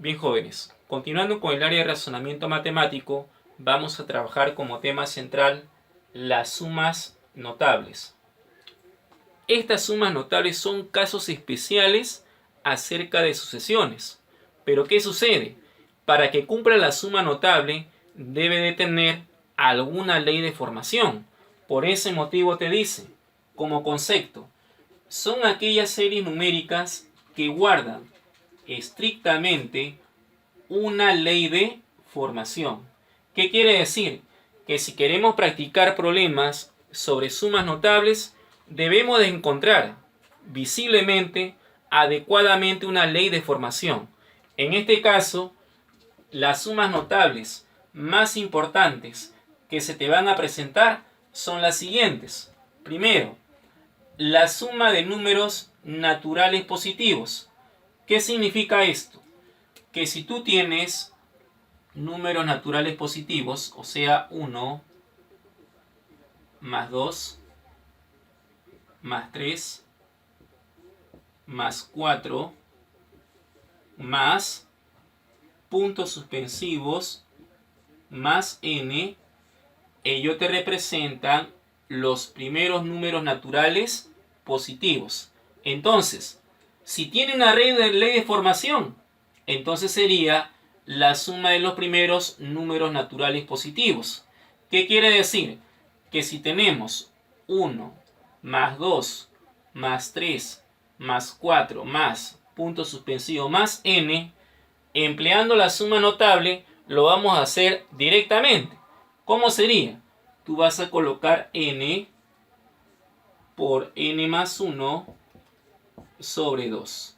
Bien, jóvenes, continuando con el área de razonamiento matemático, vamos a trabajar como tema central las sumas notables. Estas sumas notables son casos especiales acerca de sucesiones. Pero ¿qué sucede? Para que cumpla la suma notable debe de tener alguna ley de formación. Por ese motivo te dice, como concepto, son aquellas series numéricas que guardan estrictamente una ley de formación. ¿Qué quiere decir? Que si queremos practicar problemas sobre sumas notables, debemos de encontrar visiblemente, adecuadamente una ley de formación. En este caso, las sumas notables más importantes que se te van a presentar son las siguientes. Primero, la suma de números naturales positivos. ¿Qué significa esto? Que si tú tienes números naturales positivos, o sea 1 más 2 más 3 más 4 más puntos suspensivos más n, ello te representan los primeros números naturales positivos. Entonces, si tiene una ley de formación, entonces sería la suma de los primeros números naturales positivos. ¿Qué quiere decir? Que si tenemos 1 más 2 más 3 más 4 más punto suspensivo más n, empleando la suma notable lo vamos a hacer directamente. ¿Cómo sería? Tú vas a colocar n por n más 1 sobre 2.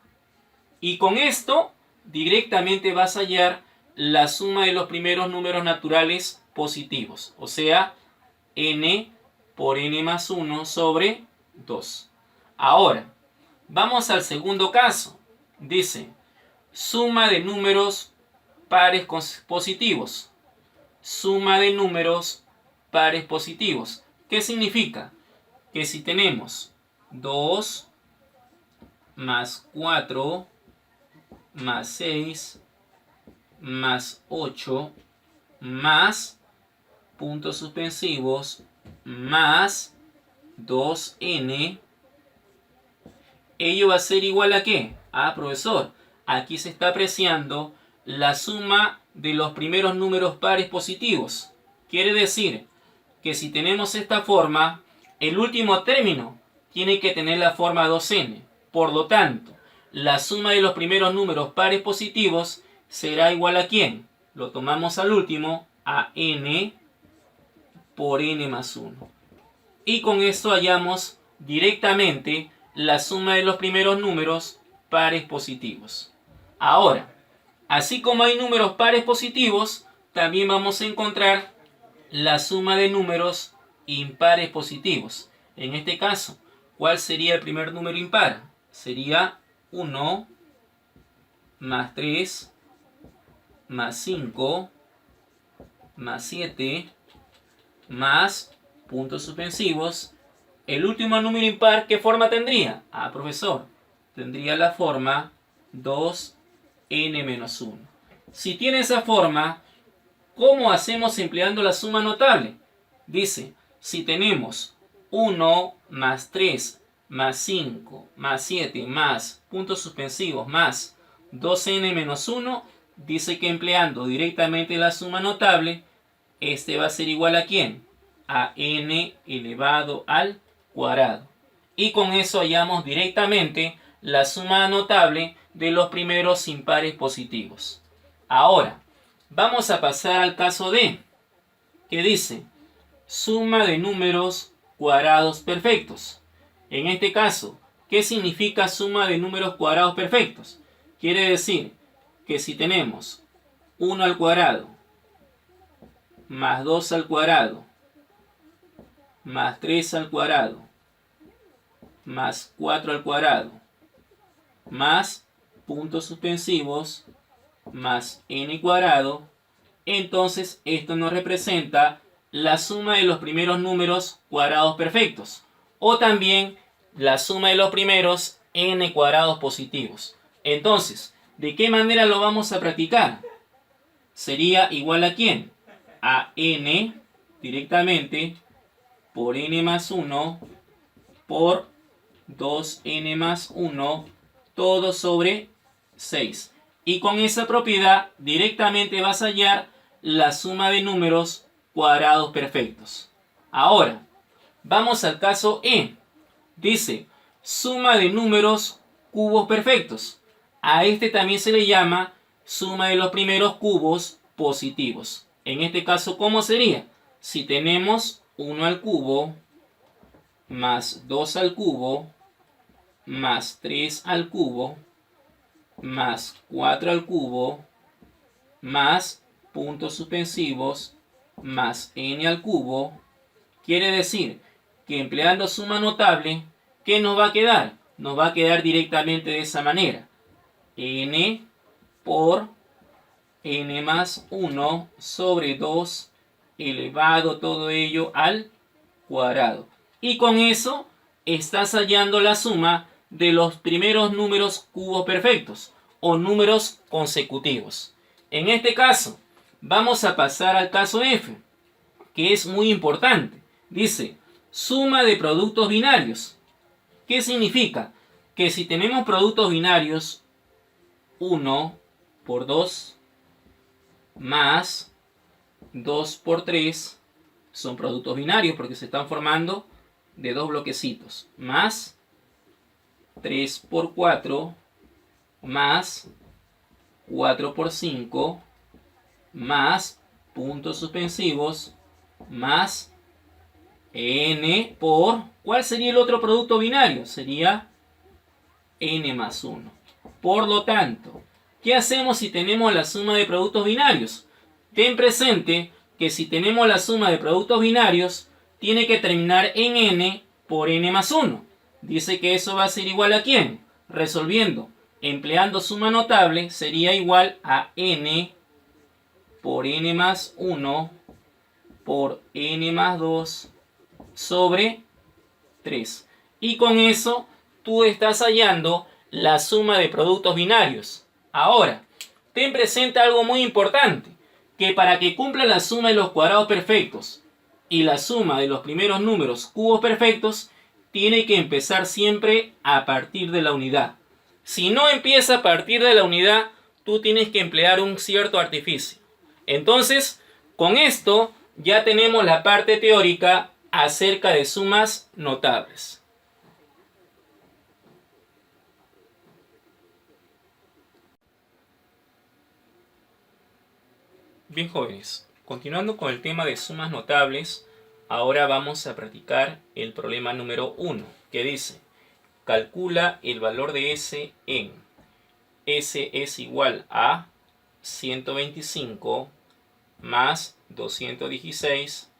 Y con esto directamente vas a hallar la suma de los primeros números naturales positivos. O sea, n por n más 1 sobre 2. Ahora, vamos al segundo caso. Dice, suma de números pares positivos. Suma de números pares positivos. ¿Qué significa? Que si tenemos 2 más 4 más 6 más 8 más puntos suspensivos más 2n, ello va a ser igual a ¿qué? Profesor, aquí se está apreciando la suma de los primeros números pares positivos. Quiere decir que si tenemos esta forma, el último término tiene que tener la forma 2n. Por lo tanto, la suma de los primeros números pares positivos será igual a ¿quién? Lo tomamos al último, a n por n más 1. Y con esto hallamos directamente la suma de los primeros números pares positivos. Ahora, así como hay números pares positivos, también vamos a encontrar la suma de números impares positivos. En este caso, ¿cuál sería el primer número impar? Sería 1 más 3 más 5 más 7 más puntos suspensivos. El último número impar, ¿qué forma tendría? Profesor, tendría la forma 2n menos 1. Si tiene esa forma, ¿cómo hacemos empleando la suma notable? Dice, si tenemos 1 más 3 más 5 más 7 más puntos suspensivos más 2n menos 1, dice que empleando directamente la suma notable, este va a ser igual a ¿quién? A n elevado al cuadrado. Y con eso hallamos directamente la suma notable de los primeros impares positivos. Ahora, vamos a pasar al caso D, que dice suma de números cuadrados perfectos. En este caso, ¿qué significa suma de números cuadrados perfectos? Quiere decir que si tenemos 1 al cuadrado más 2 al cuadrado más 3 al cuadrado más 4 al cuadrado más puntos suspensivos más n cuadrado, entonces esto nos representa la suma de los primeros números cuadrados perfectos, o también la suma de los primeros n cuadrados positivos. Entonces, ¿De qué manera lo vamos a practicar? Sería igual a ¿quién? A n directamente por n más 1 por 2n más 1 todo sobre 6. Y con esa propiedad directamente vas a hallar la suma de números cuadrados perfectos. Ahora, vamos al caso E. Dice, suma de números cubos perfectos. A este también se le llama suma de los primeros cubos positivos. En este caso, ¿cómo sería? Si tenemos 1 al cubo, más 2 al cubo, más 3 al cubo, más 4 al cubo, más puntos suspensivos, más n al cubo, quiere decir que empleando suma notable, ¿qué nos va a quedar? Nos va a quedar directamente de esa manera. N por n más 1 sobre 2 elevado todo ello al cuadrado. Y con eso estás hallando la suma de los primeros números cubos perfectos o números consecutivos. En este caso, vamos a pasar al caso F, que es muy importante. Dice, suma de productos binarios. ¿Qué significa? Que si tenemos productos binarios, 1 por 2 más 2 por 3 son productos binarios porque se están formando de dos bloquecitos, más 3 por 4 más 4 por 5 más puntos suspensivos más n por... ¿Cuál sería el otro producto binario? Sería n más 1. Por lo tanto, ¿qué hacemos si tenemos la suma de productos binarios? Ten presente que si tenemos la suma de productos binarios, tiene que terminar en n por n más 1. Dice que eso va a ser igual a ¿quién? Resolviendo, empleando suma notable, sería igual a n por n más 1 por n más 2 sobre 3. Y con eso tú estás hallando la suma de productos binarios. Ahora, ten presente algo muy importante, que para que cumpla la suma de los cuadrados perfectos y la suma de los primeros números cubos perfectos, tiene que empezar siempre a partir de la unidad. Si no empieza a partir de la unidad, tú tienes que emplear un cierto artificio. Entonces, con esto ya tenemos la parte teórica acerca de sumas notables. Bien, jóvenes, continuando con el tema de sumas notables, ahora vamos a practicar el problema número 1, que dice, calcula el valor de S en S es igual a 125 más 216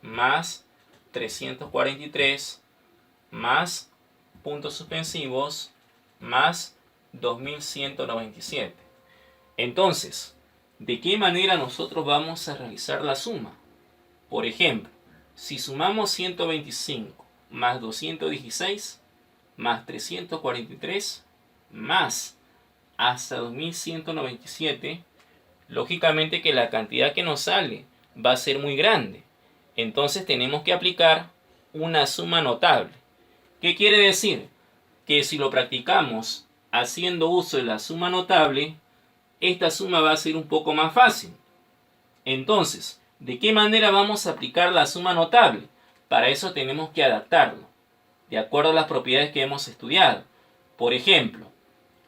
más 343 más puntos suspensivos más 2197. Entonces, ¿de qué manera nosotros vamos a realizar la suma? Por ejemplo, si sumamos 125 más 216 más 343 más hasta 2197, lógicamente que la cantidad que nos sale va a ser muy grande. Entonces tenemos que aplicar una suma notable. ¿Qué quiere decir? Que si lo practicamos haciendo uso de la suma notable, esta suma va a ser un poco más fácil. Entonces, ¿de qué manera vamos a aplicar la suma notable? Para eso tenemos que adaptarlo, de acuerdo a las propiedades que hemos estudiado. Por ejemplo,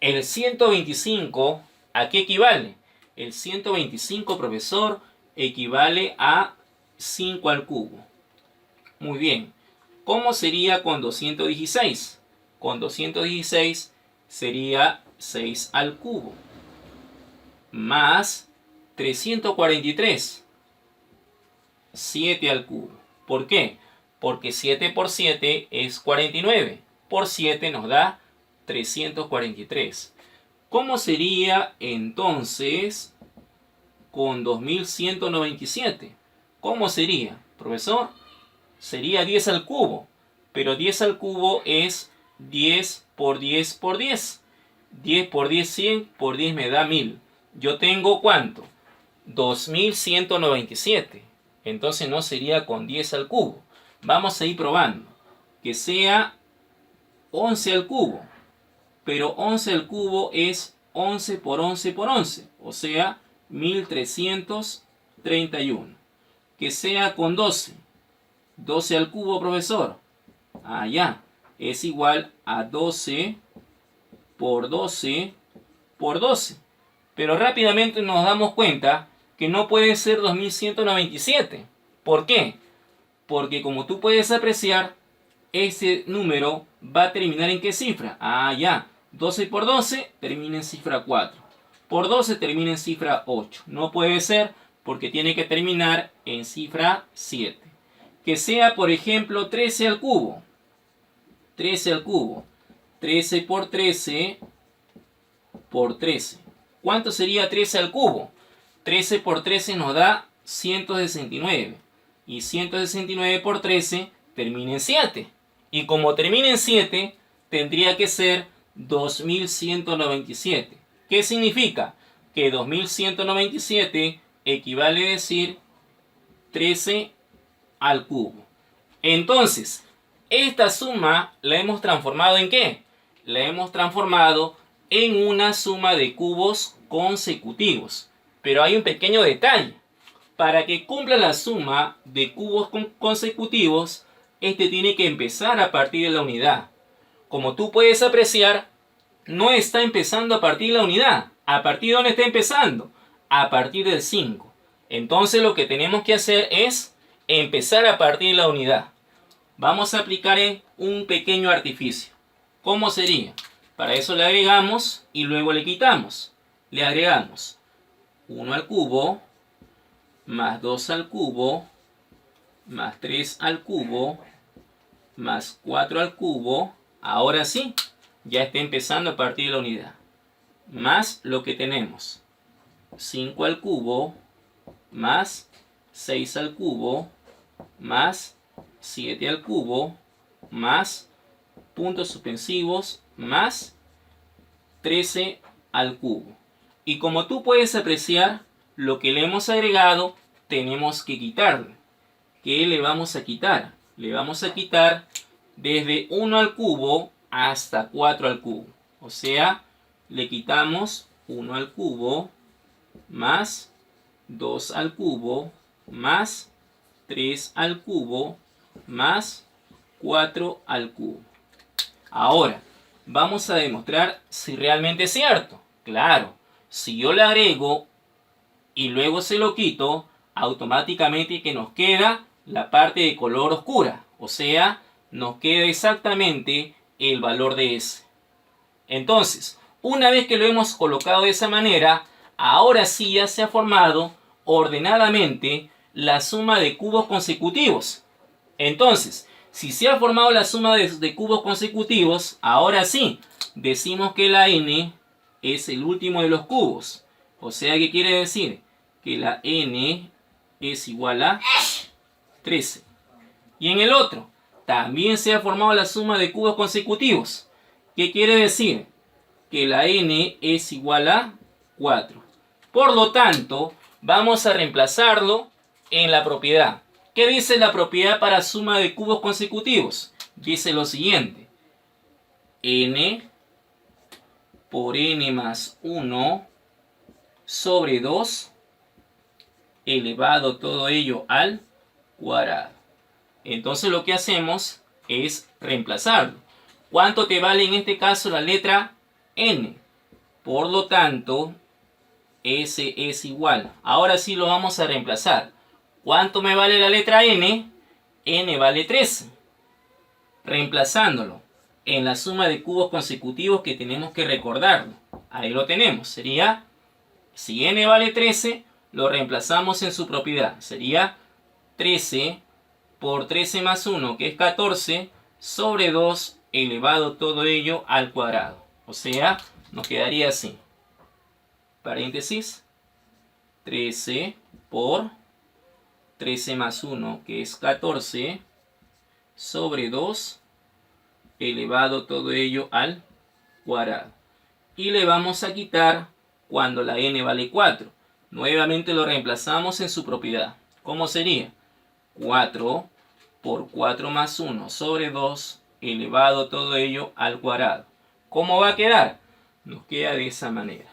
el 125, ¿a qué equivale? El 125, profesor, equivale a 5 al cubo. Muy bien. ¿Cómo sería con 216? Con 216 sería 6 al cubo. Más 343. 7 al cubo. ¿Por qué? Porque 7 por 7 es 49. Por 7 nos da 343. ¿Cómo sería entonces con 2197? ¿Cómo sería, profesor? Sería 10 al cubo. Pero 10 al cubo es 10 por 10 por 10. 10 por 10, 100 por 10 me da 1000. Yo tengo ¿cuánto? 2197. Entonces no sería con 10 al cubo. Vamos a ir probando. Que sea 11 al cubo. Pero 11 al cubo es 11 por 11 por 11. O sea, 1331. Que sea con 12. 12 al cubo, profesor. Ya. Es igual a 12 por 12 por 12. Pero rápidamente nos damos cuenta que no puede ser 2197. ¿Por qué? Porque como tú puedes apreciar, ese número va a terminar en ¿qué cifra? Ya. 12 por 12 termina en cifra 4. Por 12 termina en cifra 8. No puede ser porque tiene que terminar en cifra 7. Que sea, por ejemplo, 13 al cubo. 13 al cubo. 13 por 13 por 13. ¿Cuánto sería 13 al cubo? 13 por 13 nos da 169. Y 169 por 13 termina en 7. Y como termina en 7, tendría que ser 2197. ¿Qué significa? Que 2197 equivale a decir 13 al cubo. Entonces, esta suma la hemos transformado ¿en qué? La hemos transformado en una suma de cubos consecutivos. Pero hay un pequeño detalle. Para que cumpla la suma de cubos consecutivos, este tiene que empezar a partir de la unidad. Como tú puedes apreciar, no está empezando a partir de la unidad. ¿A partir de dónde está empezando? A partir del 5. Entonces lo que tenemos que hacer es empezar a partir de la unidad. Vamos a aplicar un pequeño artificio. ¿Cómo sería? Para eso le agregamos y luego le quitamos. Le agregamos 1 al cubo, más 2 al cubo, más 3 al cubo, más 4 al cubo. Ahora sí, ya está empezando a partir de la unidad. Más lo que tenemos. 5 al cubo, más 6 al cubo, más 7 al cubo, más puntos suspensivos, más 13 al cubo. Y como tú puedes apreciar, lo que le hemos agregado, tenemos que quitarle. ¿Qué le vamos a quitar? Le vamos a quitar desde 1 al cubo hasta 4 al cubo. O sea, le quitamos 1 al cubo, más 2 al cubo, más 3 al cubo, más 4 al cubo. Ahora, vamos a demostrar si realmente es cierto. Claro, si yo le agrego y luego se lo quito, automáticamente que nos queda la parte de color oscura. O sea, nos queda exactamente el valor de S. Entonces, una vez que lo hemos colocado de esa manera, ahora sí ya se ha formado ordenadamente la suma de cubos consecutivos. Entonces, si se ha formado la suma de cubos consecutivos, ahora sí, decimos que la n es el último de los cubos. O sea, ¿qué quiere decir? Que la n es igual a 13. Y en el otro, también se ha formado la suma de cubos consecutivos. ¿Qué quiere decir? Que la n es igual a 4. Por lo tanto, vamos a reemplazarlo en la propiedad. ¿Qué dice la propiedad para suma de cubos consecutivos? Dice lo siguiente. N por n más 1 sobre 2 elevado todo ello al cuadrado. Entonces lo que hacemos es reemplazarlo. ¿Cuánto te vale en este caso la letra n? Por lo tanto, S es igual. Ahora sí lo vamos a reemplazar. ¿Cuánto me vale la letra n? N vale 13. Reemplazándolo en la suma de cubos consecutivos que tenemos que recordarlo. Ahí lo tenemos. Sería, si n vale 13, lo reemplazamos en su propiedad. Sería 13 por 13 más 1, que es 14, sobre 2 elevado todo ello al cuadrado. O sea, nos quedaría así. Paréntesis, 13 por 13 más 1, que es 14, sobre 2 elevado todo ello al cuadrado. y le vamos a quitar cuando la n vale 4. Nuevamente lo reemplazamos en su propiedad. ¿Cómo sería? 4 por 4 más 1 sobre 2 elevado todo ello al cuadrado. ¿Cómo va a quedar? Nos queda de esa manera.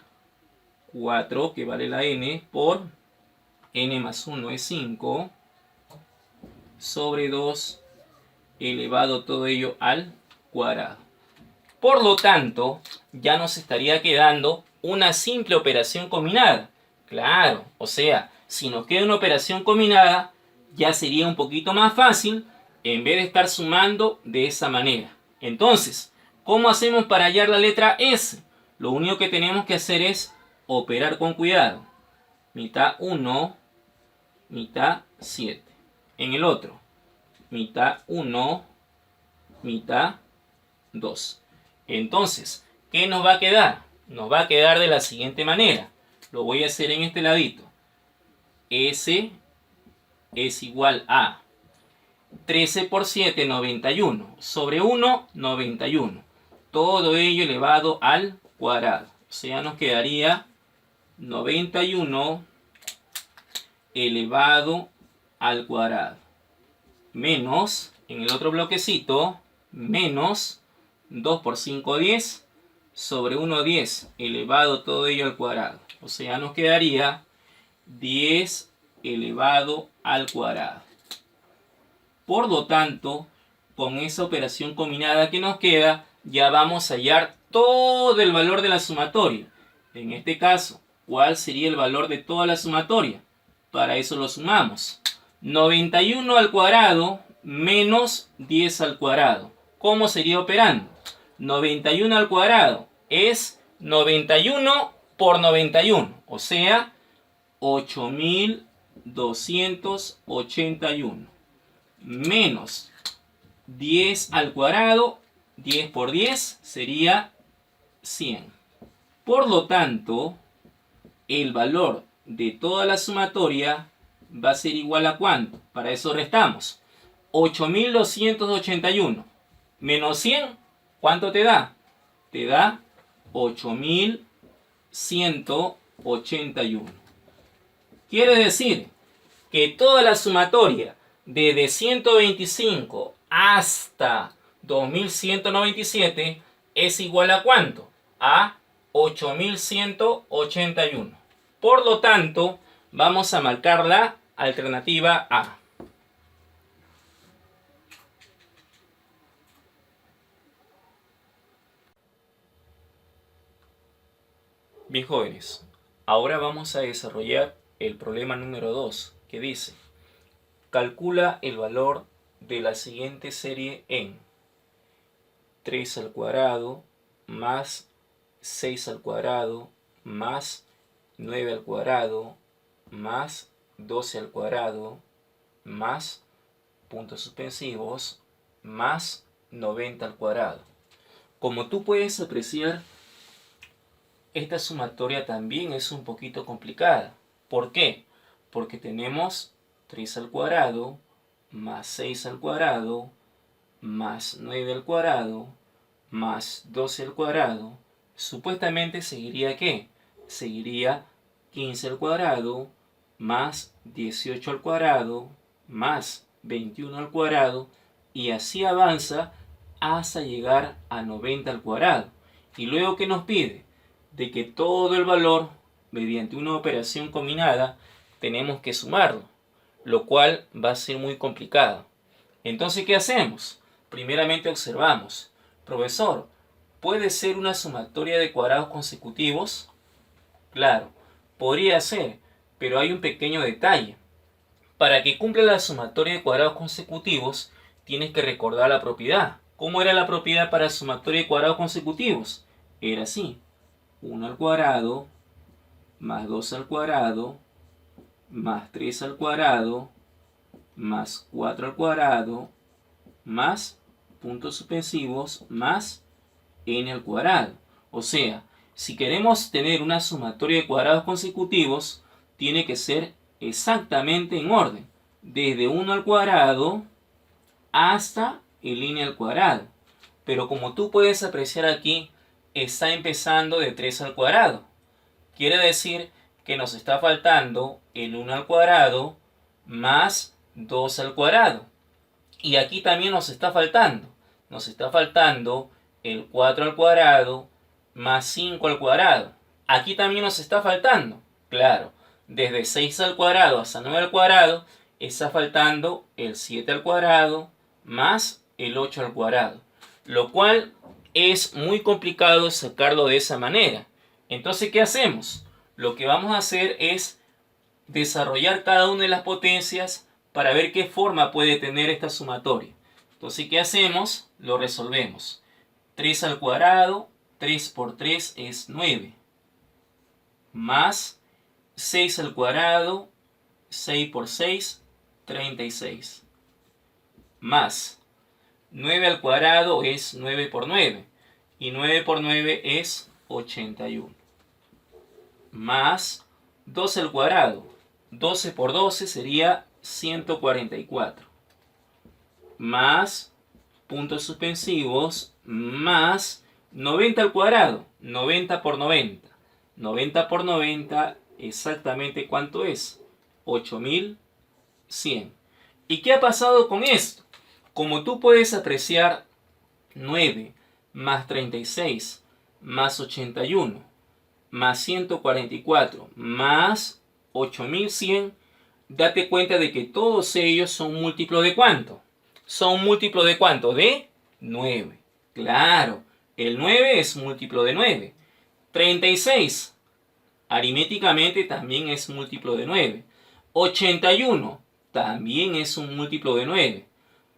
4, que vale la n, por n más 1 es 5, sobre 2 elevado todo ello al cuadrado. Por lo tanto, ya nos estaría quedando una simple operación combinada. Claro, o sea, si nos queda una operación combinada, ya sería un poquito más fácil en vez de estar sumando de esa manera. Entonces, ¿cómo hacemos para hallar la letra S? Lo único que tenemos que hacer es operar con cuidado. Mitad 1, mitad 7. En el otro, mitad 1, mitad 2. Entonces, ¿qué nos va a quedar? Nos va a quedar de la siguiente manera. Lo voy a hacer en este ladito. S es igual a 13 por 7, 91. Sobre 1, 91. Todo ello elevado al cuadrado. O sea, nos quedaría 91 elevado al cuadrado. Menos, en el otro bloquecito, menos 2 por 5, 10. Sobre 1, 10. Elevado todo ello al cuadrado. O sea, nos quedaría 10 elevado al cuadrado. Por lo tanto, con esa operación combinada que nos queda, ya vamos a hallar todo el valor de la sumatoria. En este caso, ¿cuál sería el valor de toda la sumatoria? Para eso lo sumamos. 91 al cuadrado menos 10 al cuadrado. ¿Cómo sería operando? 91 al cuadrado es 91 por 91, o sea, 8281. Menos 10 al cuadrado, 10 por 10 sería 100. Por lo tanto, el valor de toda la sumatoria va a ser igual a ¿cuánto? Para eso restamos. 8281 menos 100, ¿cuánto te da? Te da 8181. Quiere decir que toda la sumatoria desde 125 hasta 2197 es igual a ¿cuánto? A 8181. Por lo tanto, vamos a marcar la alternativa A. Bien, jóvenes, ahora vamos a desarrollar el problema número 2, que dice: calcula el valor de la siguiente serie en 3 al cuadrado más 6 al cuadrado más 9 al cuadrado más 12 al cuadrado más puntos suspensivos más 90 al cuadrado. Como tú puedes apreciar, esta sumatoria también es un poquito complicada. ¿Por qué? Porque tenemos 3 al cuadrado más 6 al cuadrado más 9 al cuadrado más 12 al cuadrado. Supuestamente seguiría ¿qué? Seguiría 15 al cuadrado más 18 al cuadrado más 21 al cuadrado, y así avanza hasta llegar a 90 al cuadrado. Y luego, ¿qué nos pide? De que todo el valor, mediante una operación combinada, tenemos que sumarlo, lo cual va a ser muy complicado. Entonces, ¿qué hacemos? Primeramente observamos: profesor, ¿puede ser una sumatoria de cuadrados consecutivos? Claro, podría ser, pero hay un pequeño detalle. Para que cumpla la sumatoria de cuadrados consecutivos, tienes que recordar la propiedad. ¿Cómo era la propiedad para sumatoria de cuadrados consecutivos? Era así: 1 al cuadrado más 2 al cuadrado más 3 al cuadrado más 4 al cuadrado más puntos suspensivos más n al cuadrado. O sea, si queremos tener una sumatoria de cuadrados consecutivos, tiene que ser exactamente en orden, desde 1 al cuadrado hasta el n al cuadrado. Pero como tú puedes apreciar aquí, está empezando de 3 al cuadrado. Quiere decir que nos está faltando el 1 al cuadrado más 2 al cuadrado. Y aquí también nos está faltando. Nos está faltando el 4 al cuadrado más 5 al cuadrado. Aquí también nos está faltando. Claro, desde 6 al cuadrado hasta 9 al cuadrado está faltando el 7 al cuadrado más el 8 al cuadrado. Lo cual es muy complicado sacarlo de esa manera. Entonces, ¿qué hacemos? Lo que vamos a hacer es desarrollar cada una de las potencias para ver qué forma puede tener esta sumatoria. Entonces, ¿qué hacemos? Lo resolvemos. 3 al cuadrado, 3 por 3 es 9. Más 6 al cuadrado, 6 por 6, 36. Más 9 al cuadrado es 9 por 9. Y 9 por 9 es 81. Más 12 al cuadrado. 12 por 12 sería 144. Más puntos suspensivos, más 90 al cuadrado. 90 por 90. 90 por 90, exactamente ¿cuánto es? 8100. ¿Y qué ha pasado con esto? Como tú puedes apreciar, 9 más 36 más 81 más 144 más 8100, date cuenta de que todos ellos son múltiplos de ¿cuánto? Son múltiplos de ¿cuánto? De 9. Claro, el 9 es múltiplo de 9. 36, aritméticamente también es múltiplo de 9. 81, también es un múltiplo de 9.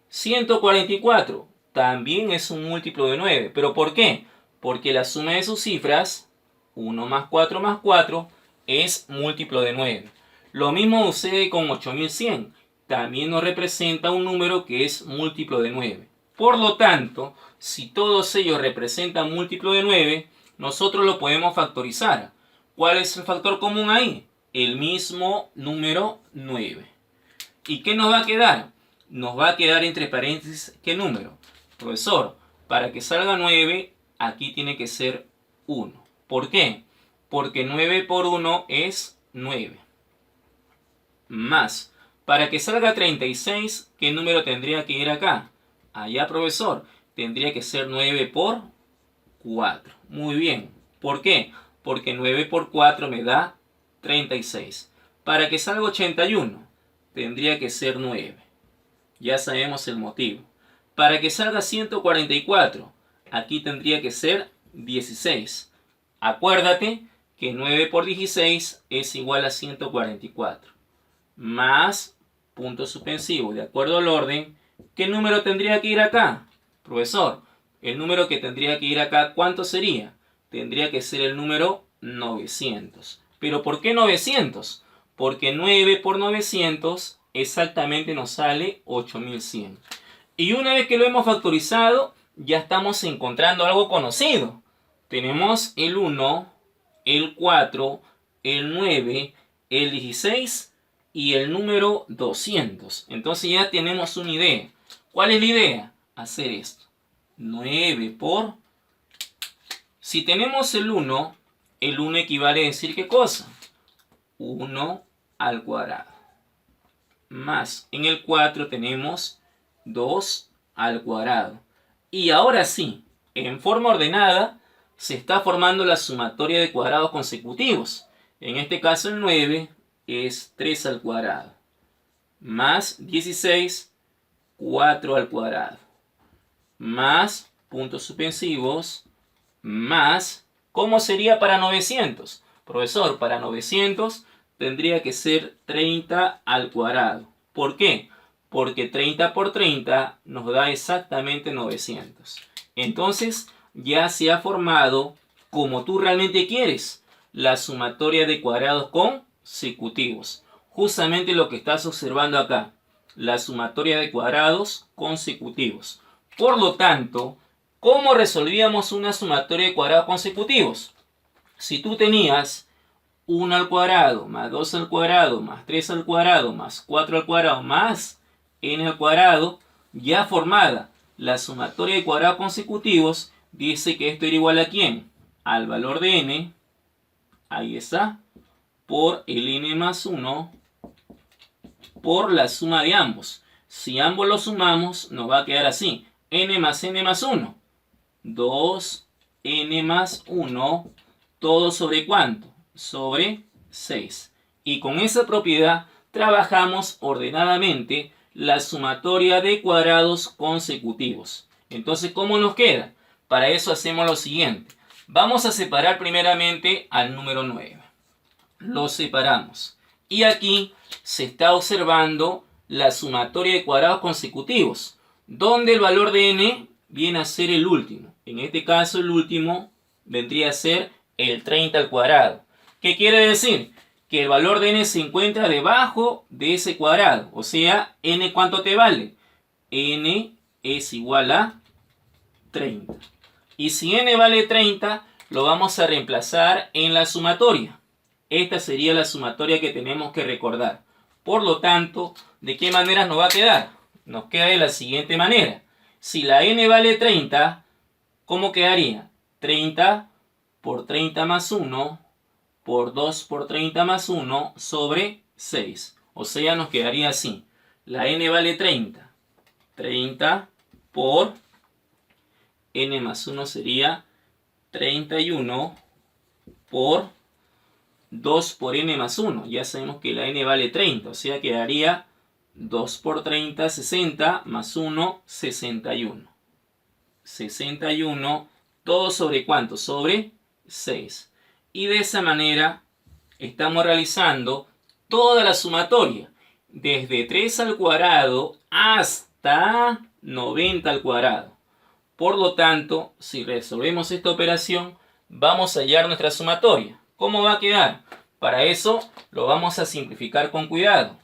144, también es un múltiplo de 9. ¿Pero por qué? Porque la suma de sus cifras, 1 más 4, es múltiplo de 9. Lo mismo sucede con 8100. También nos representa un número que es múltiplo de 9. Por lo tanto, si todos ellos representan múltiplo de 9, nosotros lo podemos factorizar. ¿Cuál es el factor común ahí? El mismo número 9. ¿Y qué nos va a quedar? Nos va a quedar entre paréntesis, ¿qué número? Profesor, para que salga 9, aquí tiene que ser 1. ¿Por qué? Porque 9 por 1 es 9. Más, para que salga 36, ¿qué número tendría que ir acá? Allá, profesor, tendría que ser 9 por 4. Muy bien. ¿Por qué? Porque 9 por 4 me da 36. Para que salga 81, tendría que ser 9. Ya sabemos el motivo. Para que salga 144, aquí tendría que ser 16. Acuérdate que 9 por 16 es igual a 144. Más puntos suspensivos, de acuerdo al orden, ¿qué número tendría que ir acá? Profesor, el número que tendría que ir acá, ¿cuánto sería? Tendría que ser el número 900. ¿Pero por qué 900? Porque 9 por 900 exactamente nos sale 8100. Y una vez que lo hemos factorizado, ya estamos encontrando algo conocido. Tenemos el 1, el 4, el 9, el 16 y el número 200. Entonces ya tenemos una idea. ¿Cuál es la idea? Hacer esto. 9 por... Si tenemos el 1 equivale a decir ¿qué cosa? 1 al cuadrado. Más, en el 4 tenemos 2 al cuadrado. Y ahora sí, en forma ordenada, se está formando la sumatoria de cuadrados consecutivos. En este caso el 9 es 3 al cuadrado. Más 16, 4 al cuadrado. Más puntos suspensivos, más... ¿Cómo sería para 900? Profesor, para 900 tendría que ser 30 al cuadrado. ¿Por qué? Porque 30 por 30 nos da exactamente 900. Entonces ya se ha formado, como tú realmente quieres, la sumatoria de cuadrados consecutivos. Justamente lo que estás observando acá, la sumatoria de cuadrados consecutivos. Por lo tanto, ¿cómo resolvíamos una sumatoria de cuadrados consecutivos? Si tú tenías 1 al cuadrado, más 2 al cuadrado, más 3 al cuadrado, más 4 al cuadrado, más n al cuadrado, ya formada la sumatoria de cuadrados consecutivos, dice que esto era igual a ¿quién? Al valor de n, ahí está, por el n más 1 por la suma de ambos. Si ambos los sumamos, nos va a quedar así. N más 1. 2n más 1, todo sobre ¿cuánto? Sobre 6. Y con esa propiedad trabajamos ordenadamente la sumatoria de cuadrados consecutivos. Entonces, ¿cómo nos queda? Para eso hacemos lo siguiente. Vamos a separar primeramente al número 9. Lo separamos. Y aquí se está observando la sumatoria de cuadrados consecutivos, donde el valor de n viene a ser el último. En este caso, el último vendría a ser el 30 al cuadrado. ¿Qué quiere decir? Que el valor de n se encuentra debajo de ese cuadrado. O sea, n ¿cuánto te vale? N es igual a 30. Y si n vale 30, lo vamos a reemplazar en la sumatoria. Esta sería la sumatoria que tenemos que recordar. Por lo tanto, ¿de qué manera nos va a quedar? Nos queda de la siguiente manera. Si la n vale 30, ¿cómo quedaría? 30 por 30 más 1 por 2 por 30 más 1 sobre 6. O sea, nos quedaría así. La n vale 30. 30 por n más 1 sería 31 por 2 por n más 1. Ya sabemos que la n vale 30. O sea, quedaría 2 por 30, 60, más 1, 61. 61, todo sobre ¿cuánto? Sobre 6. Y de esa manera estamos realizando toda la sumatoria, desde 3 al cuadrado hasta 90 al cuadrado. Por lo tanto, si resolvemos esta operación, vamos a hallar nuestra sumatoria. ¿Cómo va a quedar? Para eso lo vamos a simplificar con cuidado.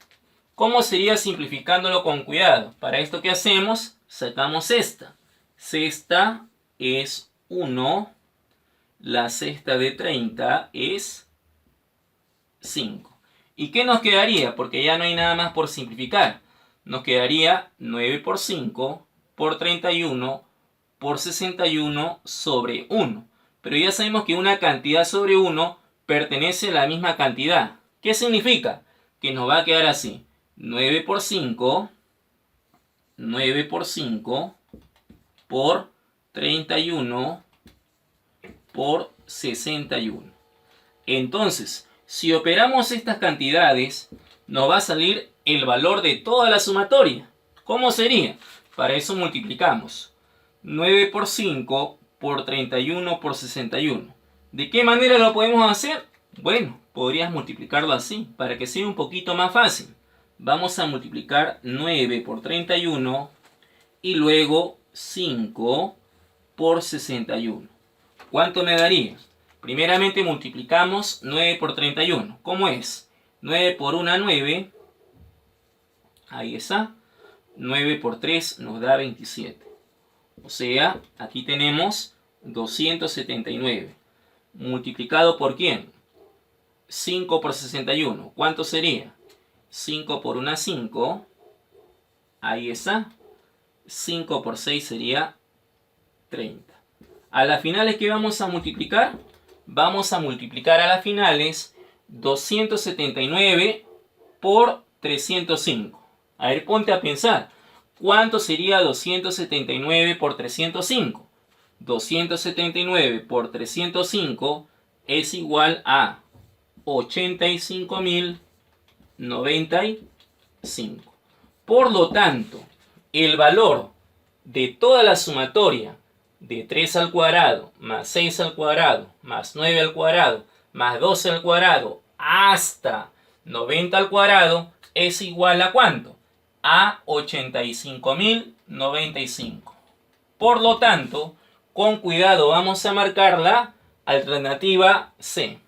¿Cómo sería simplificándolo con cuidado? Para esto, ¿qué hacemos? Sacamos esta. Sexta es 1. La sexta de 30 es 5. ¿Y qué nos quedaría? Porque ya no hay nada más por simplificar. Nos quedaría 9 por 5 por 31 por 61 sobre 1. Pero ya sabemos que una cantidad sobre 1 pertenece a la misma cantidad. ¿Qué significa? Que nos va a quedar así. 9 por 5 por 31 por 61. Entonces, si operamos estas cantidades, nos va a salir el valor de toda la sumatoria. ¿Cómo sería? Para eso multiplicamos 9 por 5 por 31 por 61. ¿De qué manera lo podemos hacer? Bueno, podrías multiplicarlo así, para que sea un poquito más fácil. Vamos a multiplicar 9 por 31 y luego 5 por 61. ¿Cuánto me daría? Primeramente multiplicamos 9 por 31. ¿Cómo es? 9 por 1, 9. Ahí está. 9 por 3 nos da 27. O sea, aquí tenemos 279. ¿Multiplicado por quién? 5 por 61. ¿Cuánto sería? 5 por 1, 5. Ahí está. 5 por 6 sería 30. A las finales, ¿qué vamos a multiplicar? Vamos a multiplicar a las finales 279 por 305. A ver, ponte a pensar. ¿Cuánto sería 279 por 305? 279 por 305 es igual a 85.095. Por lo tanto, el valor de toda la sumatoria de 3 al cuadrado, más 6 al cuadrado, más 9 al cuadrado, más 12 al cuadrado, hasta 90 al cuadrado, es igual a ¿cuánto? A 85.095. Por lo tanto, con cuidado vamos a marcar la alternativa C.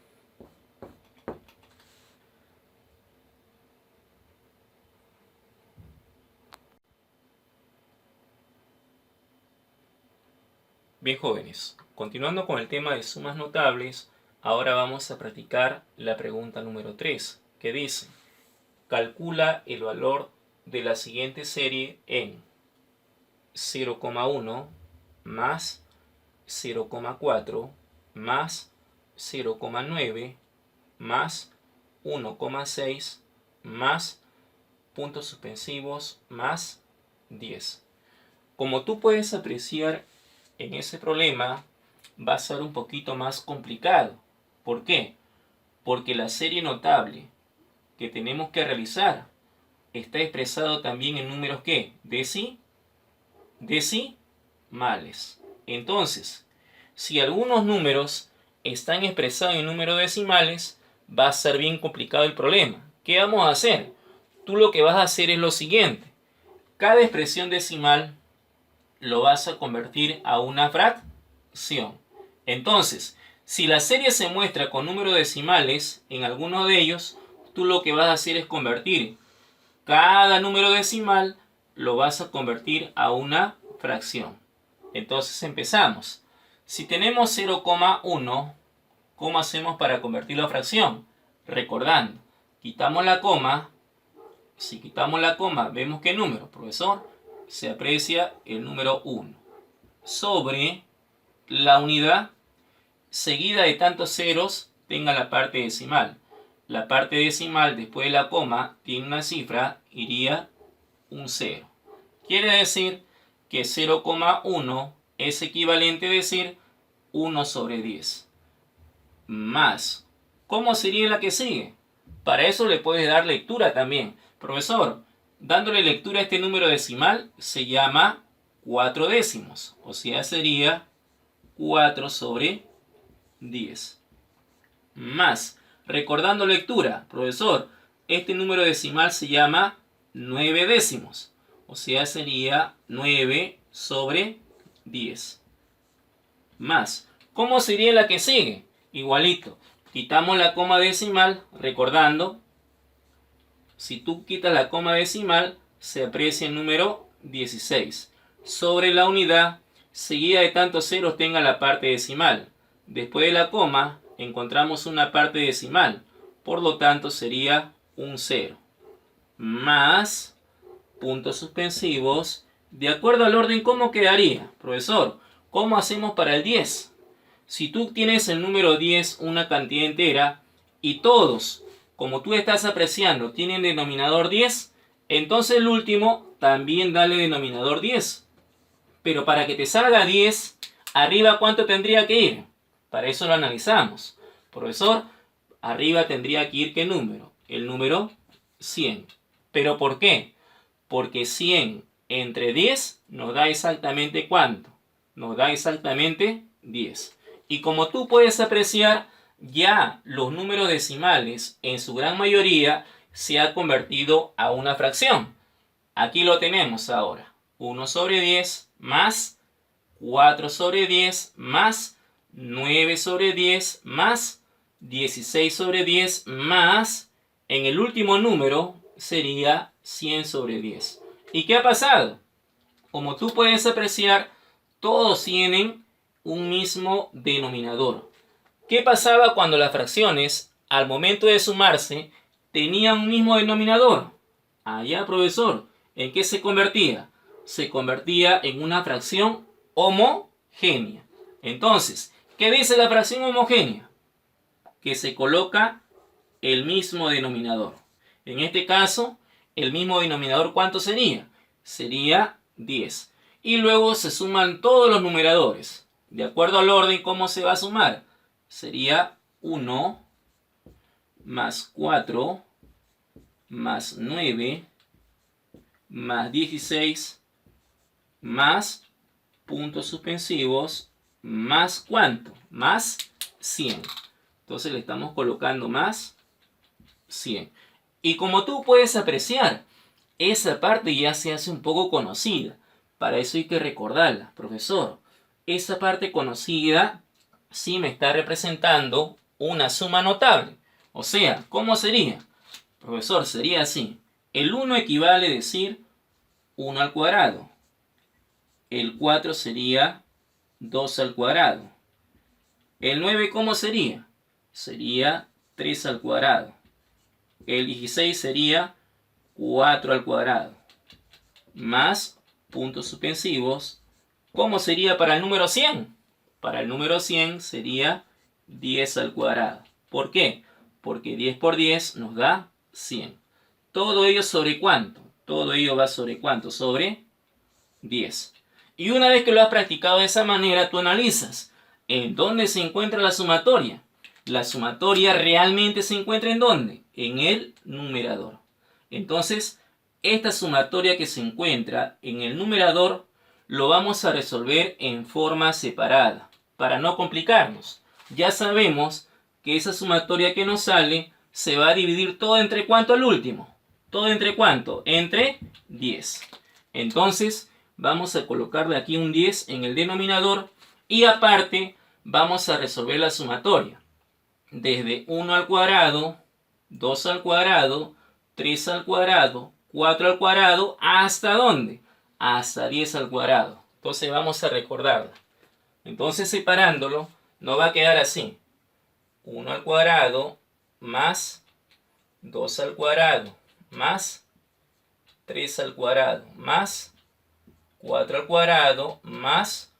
Bien, jóvenes, continuando con el tema de sumas notables, ahora vamos a practicar la pregunta número 3, que dice: calcula el valor de la siguiente serie en 0,1 más 0,4 más 0,9 más 1,6 más puntos suspensivos más 10. Como tú puedes apreciar, en ese problema va a ser un poquito más complicado. ¿Por qué? Porque la serie notable que tenemos que realizar está expresado también en números ¿qué? Decimales. Entonces, si algunos números están expresados en números decimales, va a ser bien complicado el problema. ¿Qué vamos a hacer? Tú lo que vas a hacer es lo siguiente. Cada expresión decimal lo vas a convertir a una fracción. Entonces, si la serie se muestra con números decimales en alguno de ellos, tú lo que vas a hacer es convertir cada número decimal, lo vas a convertir a una fracción. Entonces empezamos. Si tenemos 0,1, ¿cómo hacemos para convertirlo a fracción? Recordando, quitamos la coma. Si quitamos la coma, vemos qué número, profesor, se aprecia el número 1 sobre la unidad seguida de tantos ceros tenga la parte decimal. La parte decimal después de la coma tiene una cifra, iría un 0. Quiere decir que 0,1 es equivalente a decir 1 sobre 10. Más, ¿cómo sería la que sigue? Para eso le puedes dar lectura también. Profesor, dándole lectura a este número decimal se llama 4 décimos. O sea, sería 4 sobre 10. Más, recordando lectura, profesor, este número decimal se llama 9 décimos. O sea, sería 9 sobre 10. Más, ¿cómo sería la que sigue? Igualito, quitamos la coma decimal, recordando, si tú quitas la coma decimal, se aprecia el número 16. Sobre la unidad, seguida de tantos ceros tenga la parte decimal. Después de la coma, encontramos una parte decimal. Por lo tanto, sería un 0. Más puntos suspensivos. De acuerdo al orden, ¿cómo quedaría? Profesor, ¿cómo hacemos para el 10? Si tú tienes el número 10, una cantidad entera, y todos, como tú estás apreciando, tienen denominador 10, entonces el último también dale denominador 10. Pero para que te salga 10, arriba ¿cuánto tendría que ir? Para eso lo analizamos. Profesor, arriba tendría que ir ¿qué número? El número 100. ¿Pero por qué? Porque 100 entre 10 nos da exactamente ¿cuánto? Nos da exactamente 10. Y como tú puedes apreciar, ya los números decimales en su gran mayoría se ha convertido a una fracción. Aquí lo tenemos ahora. 1 sobre 10 más 4 sobre 10 más 9 sobre 10 más 16 sobre 10 más, en el último número sería 100 sobre 10. ¿Y qué ha pasado? Como tú puedes apreciar, todos tienen un mismo denominador. ¿Qué pasaba cuando las fracciones, al momento de sumarse, tenían un mismo denominador? Allá, profesor, ¿en qué se convertía? Se convertía en una fracción homogénea. Entonces, ¿qué dice la fracción homogénea? Que se coloca el mismo denominador. En este caso, el mismo denominador, ¿cuánto sería? Sería 10. Y luego se suman todos los numeradores. De acuerdo al orden, ¿cómo se va a sumar? Sería 1 más 4 más 9 más 16 más puntos suspensivos más ¿cuánto? Más 100. Entonces le estamos colocando más 100. Y como tú puedes apreciar, esa parte ya se hace un poco conocida. Para eso hay que recordarla, profesor. Esa parte conocida sí me está representando una suma notable. O sea, ¿cómo sería? Profesor, sería así. El 1 equivale a decir 1 al cuadrado. El 4 sería 2 al cuadrado. El 9, ¿cómo sería? Sería 3 al cuadrado. El 16 sería 4 al cuadrado. Más puntos suspensivos. ¿Cómo sería para el número 100? Para el número 100 sería 10 al cuadrado. ¿Por qué? Porque 10 por 10 nos da 100. ¿Todo ello sobre cuánto? Todo ello va sobre cuánto? Sobre 10. Y una vez que lo has practicado de esa manera, tú analizas en dónde se encuentra la sumatoria. La sumatoria realmente se encuentra ¿en dónde? En el numerador. Entonces, esta sumatoria que se encuentra en el numerador lo vamos a resolver en forma separada, para no complicarnos. Ya sabemos que esa sumatoria que nos sale se va a dividir todo entre ¿cuánto al último? ¿Todo entre cuánto? Entre 10. Entonces, vamos a colocarle aquí un 10 en el denominador y aparte vamos a resolver la sumatoria. Desde 1 al cuadrado, 2 al cuadrado, 3 al cuadrado, 4 al cuadrado, ¿hasta dónde? Hasta 10 al cuadrado. Entonces vamos a recordarla. Entonces separándolo, nos va a quedar así. 1 al cuadrado más 2 al cuadrado más 3 al cuadrado más 4 al cuadrado más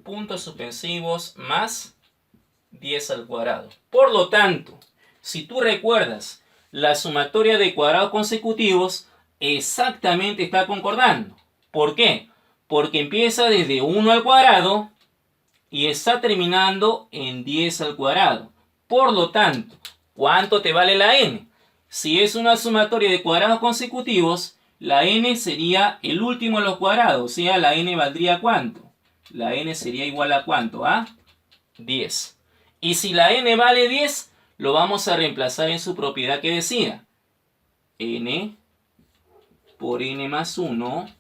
puntos suspensivos más 10 al cuadrado. Por lo tanto, si tú recuerdas, la sumatoria de cuadrados consecutivos exactamente está concordando. ¿Por qué? Porque empieza desde 1 al cuadrado y está terminando en 10 al cuadrado. Por lo tanto, ¿cuánto te vale la n? Si es una sumatoria de cuadrados consecutivos, la n sería el último de los cuadrados. O sea, la n valdría ¿cuánto? La n sería igual a ¿cuánto? A 10. Y si la n vale 10, lo vamos a reemplazar en su propiedad que decía n por n más 1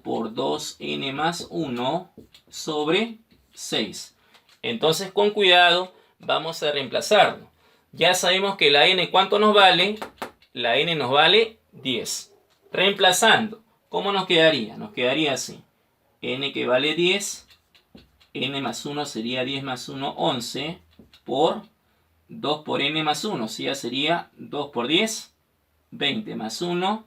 por 2n más 1 sobre 6. Entonces, con cuidado, vamos a reemplazarlo. Ya sabemos que la n, ¿cuánto nos vale? La n nos vale 10. Reemplazando, ¿cómo nos quedaría? Nos quedaría así. N que vale 10, n más 1 sería 10 más 1, 11, por 2 por n más 1, o sea, sería 2 por 10, 20 más 1,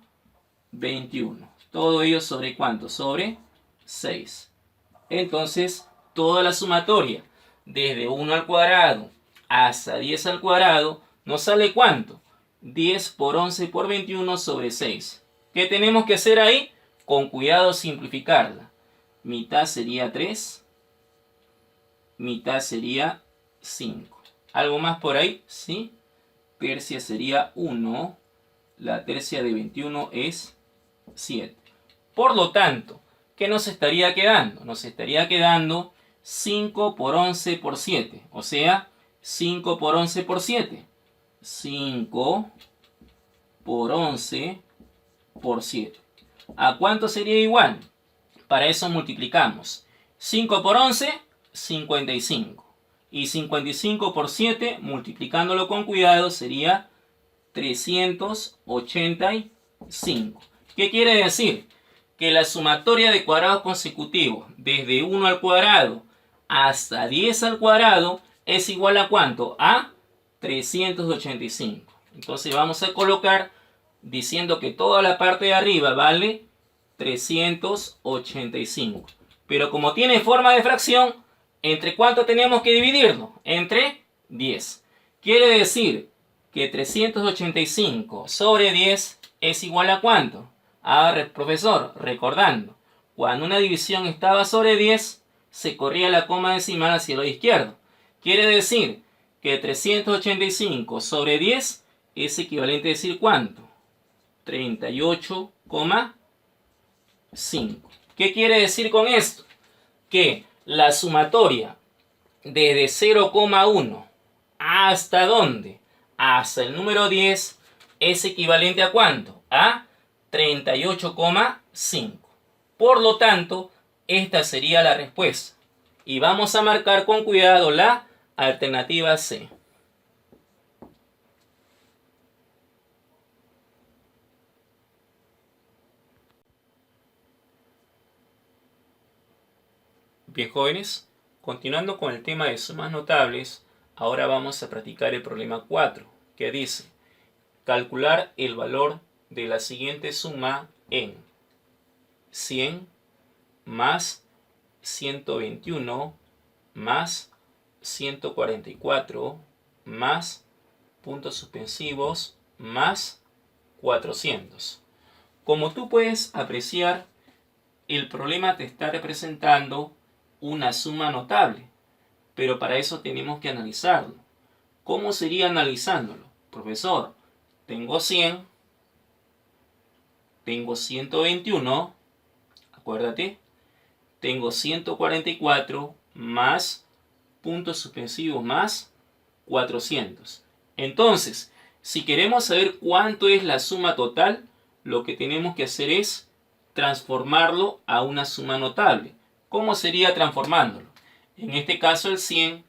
21. Todo ello sobre ¿cuánto? Sobre 6. Entonces, toda la sumatoria, desde 1 al cuadrado hasta 10 al cuadrado, nos sale ¿cuánto? 10 por 11 por 21 sobre 6. ¿Qué tenemos que hacer ahí? Con cuidado simplificarla. Mitad sería 3, mitad sería 5. ¿Algo más por ahí? Sí. Tercia sería 1. La tercia de 21 es 7. Por lo tanto, ¿qué nos estaría quedando? Nos estaría quedando 5 por 11 por 7. O sea, 5 por 11 por 7. 5 por 11 por 7. ¿A cuánto sería igual? Para eso multiplicamos. 5 por 11, 55. Y 55 por 7, multiplicándolo con cuidado, sería 385. ¿Qué quiere decir? Que la sumatoria de cuadrados consecutivos desde 1 al cuadrado hasta 10 al cuadrado es igual a ¿cuánto? A 385. Entonces vamos a colocar diciendo que toda la parte de arriba vale 385. Pero como tiene forma de fracción, ¿entre cuánto tenemos que dividirlo? Entre 10. Quiere decir que 385 sobre 10 es igual a ¿cuánto? Profesor, recordando, cuando una división estaba sobre 10, se corría la coma decimal hacia el lado izquierdo. Quiere decir que 385 sobre 10 es equivalente a decir ¿cuánto? 38,5. ¿Qué quiere decir con esto? Que la sumatoria desde 0,1 hasta ¿dónde? Hasta el número 10 es equivalente a ¿cuánto? A 38,5. Por lo tanto, esta sería la respuesta. Y vamos a marcar con cuidado la alternativa C. Bien, jóvenes, continuando con el tema de sumas notables, ahora vamos a practicar el problema 4, que dice calcular el valor de la siguiente suma en 100 más 121 más 144 más puntos suspensivos más 400. Como tú puedes apreciar, el problema te está representando una suma notable, pero para eso tenemos que analizarlo. ¿Cómo sería analizándolo? Profesor, tengo 100, tengo 121, acuérdate, tengo 144 más puntos suspensivos más 400. Entonces, si queremos saber cuánto es la suma total, lo que tenemos que hacer es transformarlo a una suma notable. ¿Cómo sería transformándolo? En este caso el 100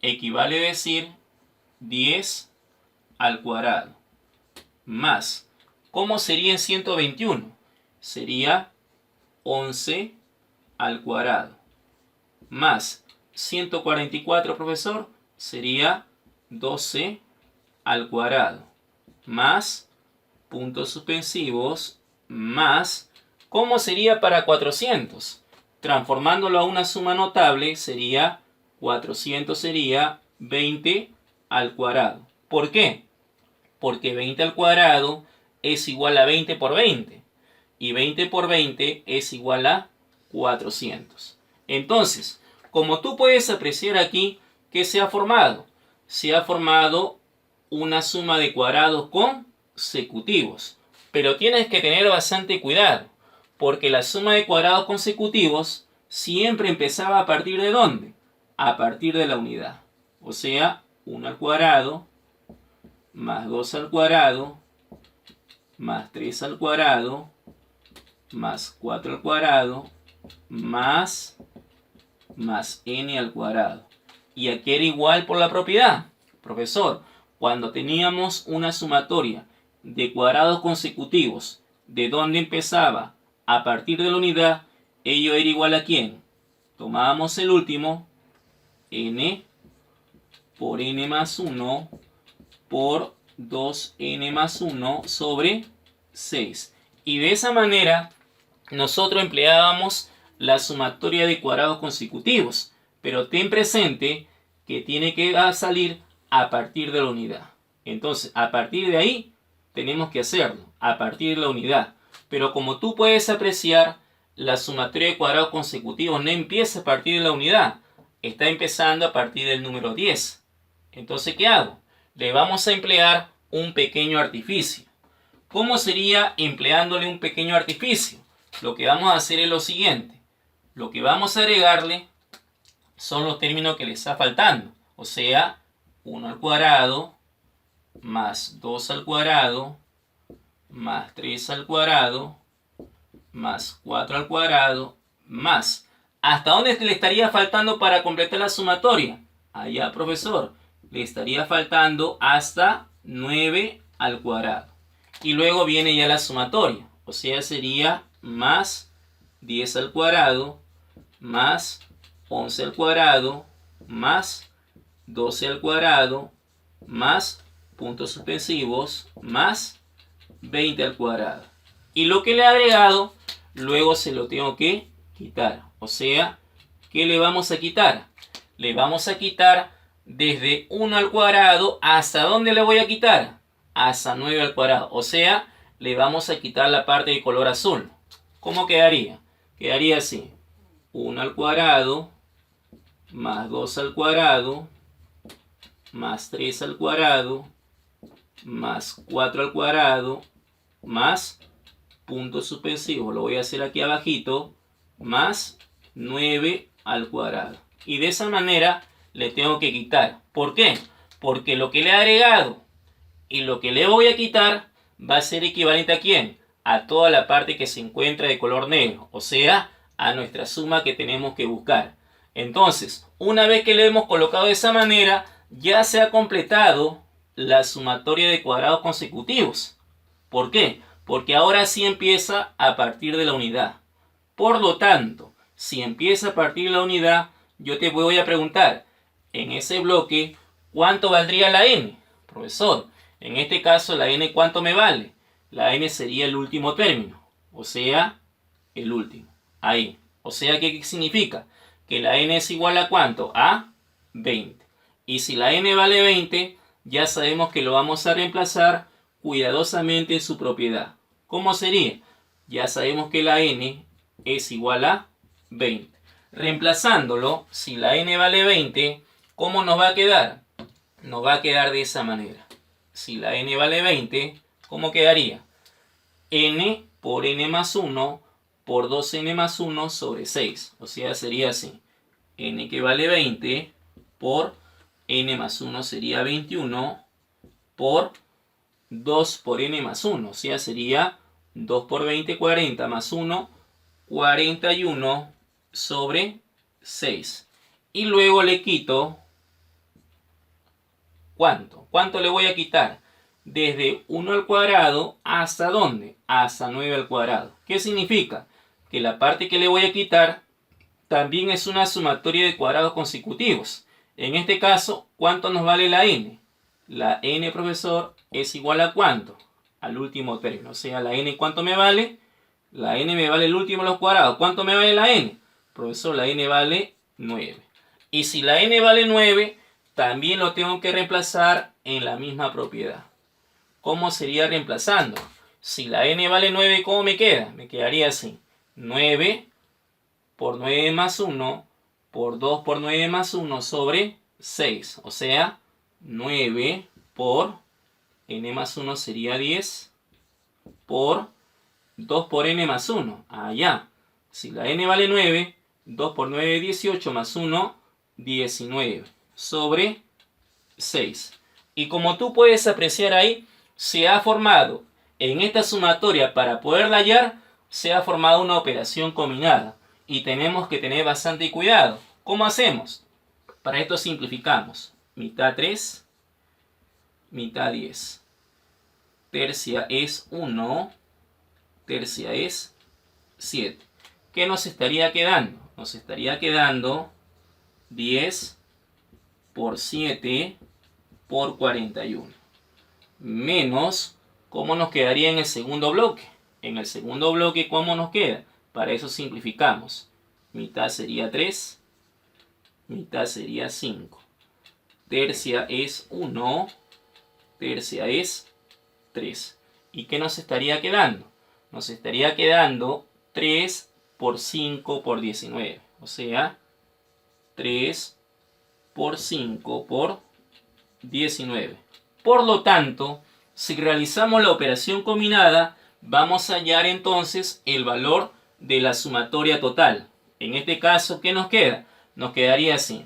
equivale a decir 10 al cuadrado. Más, ¿cómo sería en 121? Sería 11 al cuadrado. Más 144, profesor, sería 12 al cuadrado. Más puntos suspensivos más, ¿cómo sería para 400? Transformándolo a una suma notable sería 400 sería 20 al cuadrado. ¿Por qué? Porque 20 al cuadrado es igual a 20 por 20 y 20 por 20 es igual a 400. Entonces, como tú puedes apreciar aquí, ¿qué se ha formado? Se ha formado una suma de cuadrados consecutivos. Pero tienes que tener bastante cuidado, porque la suma de cuadrados consecutivos siempre empezaba a partir de ¿dónde? A partir de la unidad. O sea, 1 al cuadrado, más 2 al cuadrado, más 3 al cuadrado, más 4 al cuadrado, más n al cuadrado. Y aquí era igual por la propiedad. Profesor, cuando teníamos una sumatoria de cuadrados consecutivos, ¿de dónde empezaba? A partir de la unidad, ello era igual a ¿quién? Tomábamos el último, n por n más 1 por 2n más 1 sobre 6. Y de esa manera, nosotros empleábamos la sumatoria de cuadrados consecutivos. Pero ten presente que tiene que salir a partir de la unidad. Entonces, a partir de ahí, tenemos que hacerlo, a partir de la unidad. Pero como tú puedes apreciar, la sumatoria de cuadrados consecutivos no empieza a partir de la unidad. Está empezando a partir del número 10. Entonces, ¿qué hago? Le vamos a emplear un pequeño artificio. ¿Cómo sería empleándole un pequeño artificio? Lo que vamos a hacer es lo siguiente. Lo que vamos a agregarle son los términos que le está faltando. O sea, 1 al cuadrado, más 2 al cuadrado, más 3 al cuadrado, más 4 al cuadrado, más. ¿Hasta dónde le estaría faltando para completar la sumatoria? Allá, profesor, le estaría faltando hasta 9 al cuadrado. Y luego viene ya la sumatoria. O sea, sería más 10 al cuadrado, más 11 al cuadrado, más 12 al cuadrado, más puntos suspensivos, más 20 al cuadrado. Y lo que le he agregado, luego se lo tengo que quitar. O sea, ¿qué le vamos a quitar? Le vamos a quitar desde 1 al cuadrado, ¿hasta dónde le voy a quitar? Hasta 9 al cuadrado. O sea, le vamos a quitar la parte de color azul. ¿Cómo quedaría? Quedaría así. 1 al cuadrado, más 2 al cuadrado, más 3 al cuadrado, más 4 al cuadrado, más puntos suspensivos, lo voy a hacer aquí abajito, más 9 al cuadrado. Y de esa manera le tengo que quitar. ¿Por qué? Porque lo que le he agregado y lo que le voy a quitar va a ser equivalente ¿a quién? A toda la parte que se encuentra de color negro, o sea, a nuestra suma que tenemos que buscar. Entonces, una vez que le hemos colocado de esa manera, ya se ha completado la sumatoria de cuadrados consecutivos. ¿Por qué? Porque ahora sí empieza a partir de la unidad. Por lo tanto, si empieza a partir de la unidad, yo te voy a preguntar, en ese bloque, ¿cuánto valdría la n? Profesor, en este caso la n, ¿cuánto me vale? La n sería el último término, o sea, el último. Ahí. O sea, ¿qué significa? que la n es igual a ¿cuánto? A 20. Y si la n vale 20, ya sabemos que lo vamos a reemplazar cuidadosamente en su propiedad. ¿Cómo sería? Ya sabemos que la n es igual a 20. Reemplazándolo, si la n vale 20, ¿cómo nos va a quedar? Nos va a quedar de esa manera. Si la n vale 20, ¿cómo quedaría? N por n más 1 por 2n más 1 sobre 6. O sea, sería así. N que vale 20 por n más 1 sería 21 por 2 por n más 1. O sea, sería 2 por 20, 40 más 1, 41 sobre 6. Y luego le quito, ¿cuánto? ¿Cuánto le voy a quitar? Desde 1 al cuadrado, ¿hasta dónde? Hasta 9 al cuadrado. ¿Qué significa? Que la parte que le voy a quitar también es una sumatoria de cuadrados consecutivos. En este caso, ¿cuánto nos vale la n? La n, profesor, es igual a ¿cuánto? Al último término. O sea, la n, ¿cuánto me vale? La n me vale el último de los cuadrados. ¿Cuánto me vale la n? Profesor, la n vale 9. Y si la n vale 9, también lo tengo que reemplazar en la misma propiedad. ¿Cómo sería reemplazando? Si la n vale 9, ¿cómo me queda? Me quedaría así. 9 por 9 más 1 por 2 por 9 más 1 sobre 6. O sea, 9 por n más 1 sería 10 por 2 por n más 1. Allá. Si la n vale 9, 2 por 9 es 18 más 1, 19 sobre 6. Y como tú puedes apreciar ahí, se ha formado en esta sumatoria, para poderla hallar, se ha formado una operación combinada. Y tenemos que tener bastante cuidado. ¿Cómo hacemos? Para esto simplificamos. Mitad 3, mitad 10. Tercia es 1, tercia es 7. ¿Qué nos estaría quedando? Nos estaría quedando 10 por 7 por 41. Menos, ¿cómo nos quedaría en el segundo bloque? En el segundo bloque, ¿cómo nos queda? Para eso simplificamos. Mitad sería 3, mitad sería 5. Tercia es 1, tercia es 3. ¿Y qué nos estaría quedando? Nos estaría quedando 3 por 5 por 19. O sea, 3 por 5 por 19. Por lo tanto, si realizamos la operación combinada, vamos a hallar entonces el valor de la sumatoria total. En este caso, ¿qué nos queda? Nos quedaría así.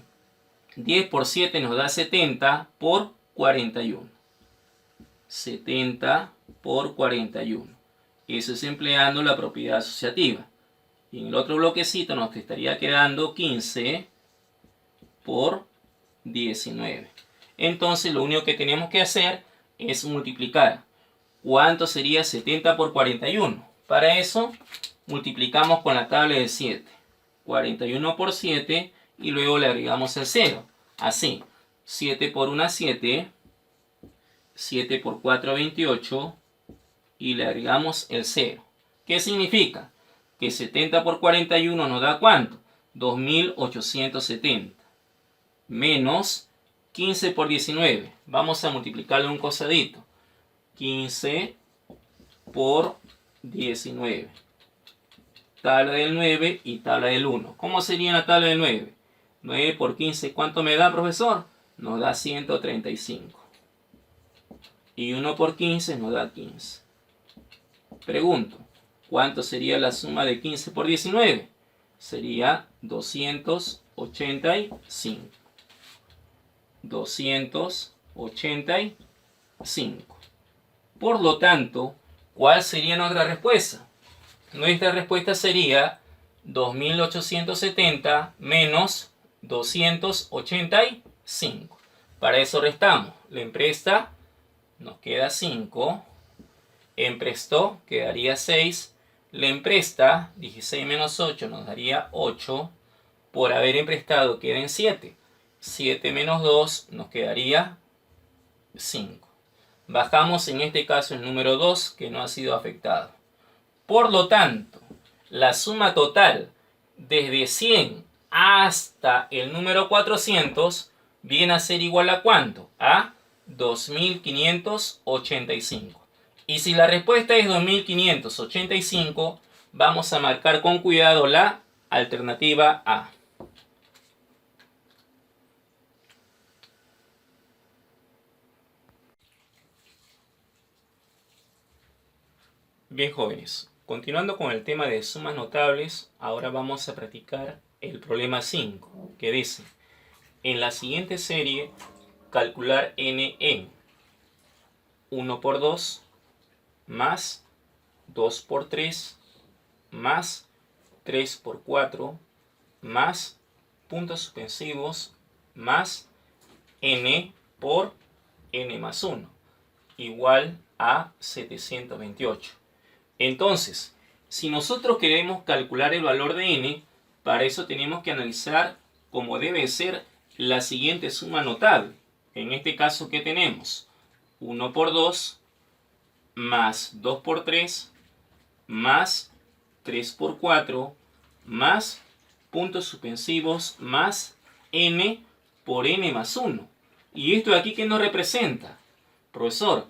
10 por 7 nos da 70 por 41. 70 por 41. Eso es empleando la propiedad asociativa. Y en el otro bloquecito nos estaría quedando 15 por 19. Entonces lo único que tenemos que hacer es multiplicar. ¿Cuánto sería 70 por 41? Para eso multiplicamos con la tabla de 7. 41 por 7 y luego le agregamos el 0. Así, 7 por 1, 7. 7 por 4, 28. Y le agregamos el 0. ¿Qué significa? Que 70 por 41 nos da ¿cuánto? 2870. Menos 15 por 19. Vamos a multiplicarle un cosadito. 15 por 19. Tabla del 9 y tabla del 1. ¿Cómo sería la tabla del 9? 9 por 15, ¿cuánto me da, profesor? Nos da 135. Y 1 por 15 nos da 15. Pregunto, ¿cuánto sería la suma de 15 por 19? Sería 285. 285. Por lo tanto, ¿cuál sería nuestra respuesta? Nuestra respuesta sería 2870 menos 285. Para eso restamos. Le empresta, nos queda 5. Emprestó, quedaría 6. Le empresta, 16 menos 8 nos daría 8. Por haber emprestado queden 7. 7 menos 2 nos quedaría 5. Bajamos en este caso el número 2 que no ha sido afectado. Por lo tanto, la suma total desde 100 hasta el número 400 viene a ser igual a ¿cuánto? A 2585. Y si la respuesta es 2585, vamos a marcar con cuidado la alternativa A. Bien, jóvenes, continuando con el tema de sumas notables, ahora vamos a practicar el problema 5, que dice: en la siguiente serie, calcular n en 1 por 2 más 2 por 3 más 3 por 4 más puntos suspensivos más n por n más 1 igual a 728. Entonces, si nosotros queremos calcular el valor de n, para eso tenemos que analizar como debe ser la siguiente suma notable. En este caso, ¿qué tenemos? 1 por 2 más 2 por 3 más 3 por 4 más puntos suspensivos más n por n más 1. ¿Y esto de aquí qué nos representa? Profesor,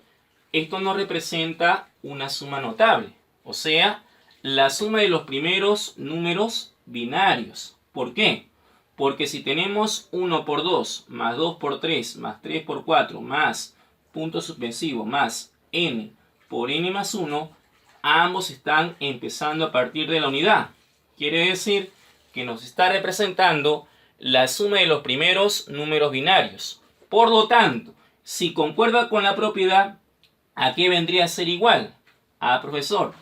esto nos representa una suma notable, o sea, la suma de los primeros números binarios. ¿Por qué? Porque si tenemos 1 por 2 más 2 por 3 más 3 por 4 más punto suspensivo más n por n más 1, ambos están empezando a partir de la unidad. Quiere decir que nos está representando la suma de los primeros números binarios. Por lo tanto, si concuerda con la propiedad, ¿a qué vendría a ser igual? Profesor,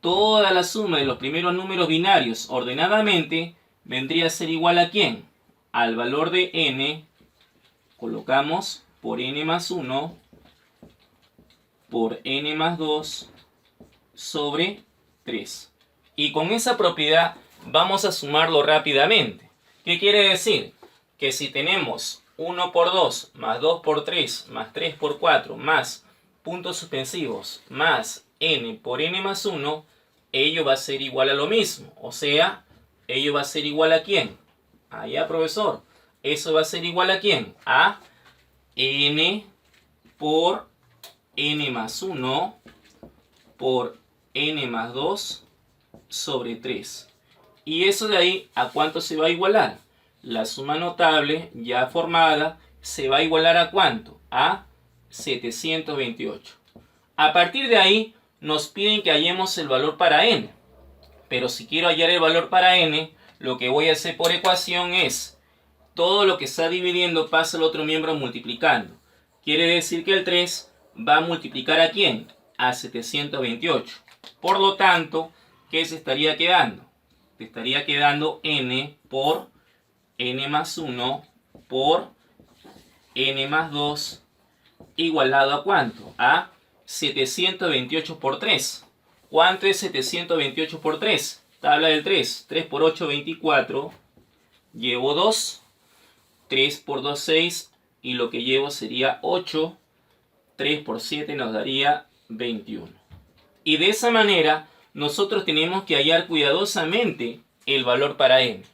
toda la suma de los primeros números binarios ordenadamente vendría a ser igual ¿a quién? Al valor de n, colocamos por n más 1 por n más 2 sobre 3. Y con esa propiedad vamos a sumarlo rápidamente. ¿Qué quiere decir? Que si tenemos 1 por 2 más 2 por 3 más 3 por 4 más puntos suspensivos más n por n más 1, ello va a ser igual a lo mismo. O sea, ello va a ser igual ¿a quién? Allá, profesor. Eso va a ser igual ¿a quién? A n por n más 1 por n más 2 sobre 3. Y eso de ahí, ¿a cuánto se va a igualar? La suma notable ya formada se va a igualar ¿a cuánto? A 728. A partir de ahí nos piden que hallemos el valor para n. Pero si quiero hallar el valor para n, lo que voy a hacer por ecuación es todo lo que está dividiendo pasa al otro miembro multiplicando. Quiere decir que el 3 va a multiplicar ¿a quién? A 728. Por lo tanto, ¿qué se estaría quedando? Te estaría quedando n por n más 1 por n más 2 igualado ¿a cuánto? A 728 por 3. ¿Cuánto es 728 por 3? Tabla del 3. 3 por 8, 24. Llevo 2. 3 por 2, 6. Y lo que llevo sería 8. 3 por 7 nos daría 21. Y de esa manera nosotros tenemos que hallar cuidadosamente el valor para n.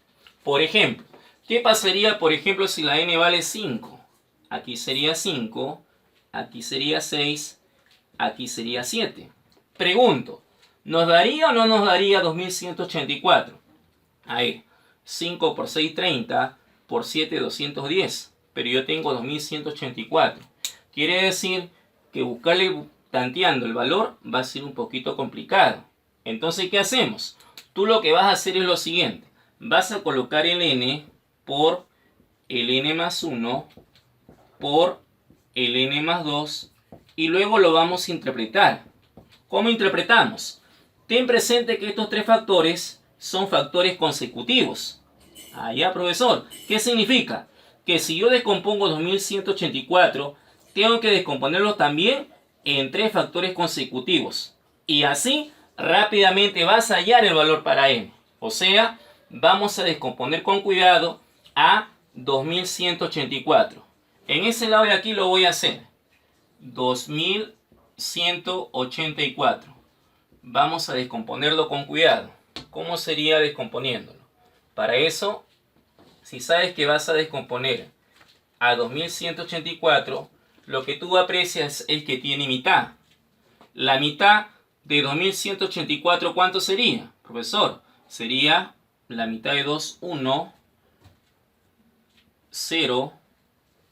Por ejemplo, ¿qué pasaría por ejemplo si la n vale 5? Aquí sería 5, aquí sería 6, aquí sería 7. Pregunto, ¿nos daría o no nos daría 2184? Ahí, 5 por 6, 30, por 7, 210. Pero yo tengo 2184. Quiere decir que buscarle tanteando el valor va a ser un poquito complicado. Entonces, ¿qué hacemos? Tú lo que vas a hacer es lo siguiente. Vas a colocar el n por el n más 1 por el n más 2 y luego lo vamos a interpretar. ¿Cómo interpretamos? Ten presente que estos tres factores son factores consecutivos. Ya, profesor. ¿Qué significa? Que si yo descompongo 2184, tengo que descomponerlo también en tres factores consecutivos. Y así rápidamente vas a hallar el valor para n. O sea, vamos a descomponer con cuidado a 2184. En ese lado de aquí lo voy a hacer. 2184. Vamos a descomponerlo con cuidado. ¿Cómo sería descomponiéndolo? Para eso Si sabes que vas a descomponer a 2184, lo que tú aprecias es que tiene mitad. La mitad de 2184, ¿cuánto sería, profesor? Sería la mitad de 2, 1, 0,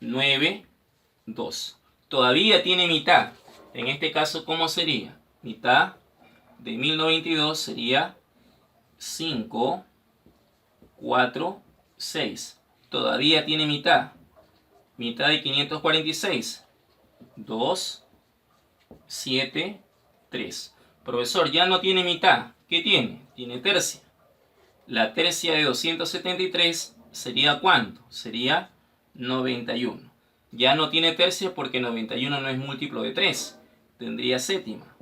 9, 2. Todavía tiene mitad. En este caso, ¿cómo sería? Mitad de 1092 sería 5, 4, 6. Todavía tiene mitad. Mitad de 546. 2, 7, 3. Profesor, ya no tiene mitad. ¿Qué tiene? Tiene tercia. La tercia de 273 sería ¿cuánto? Sería 91. Ya no tiene tercia porque 91 no es múltiplo de 3. Tendría séptima.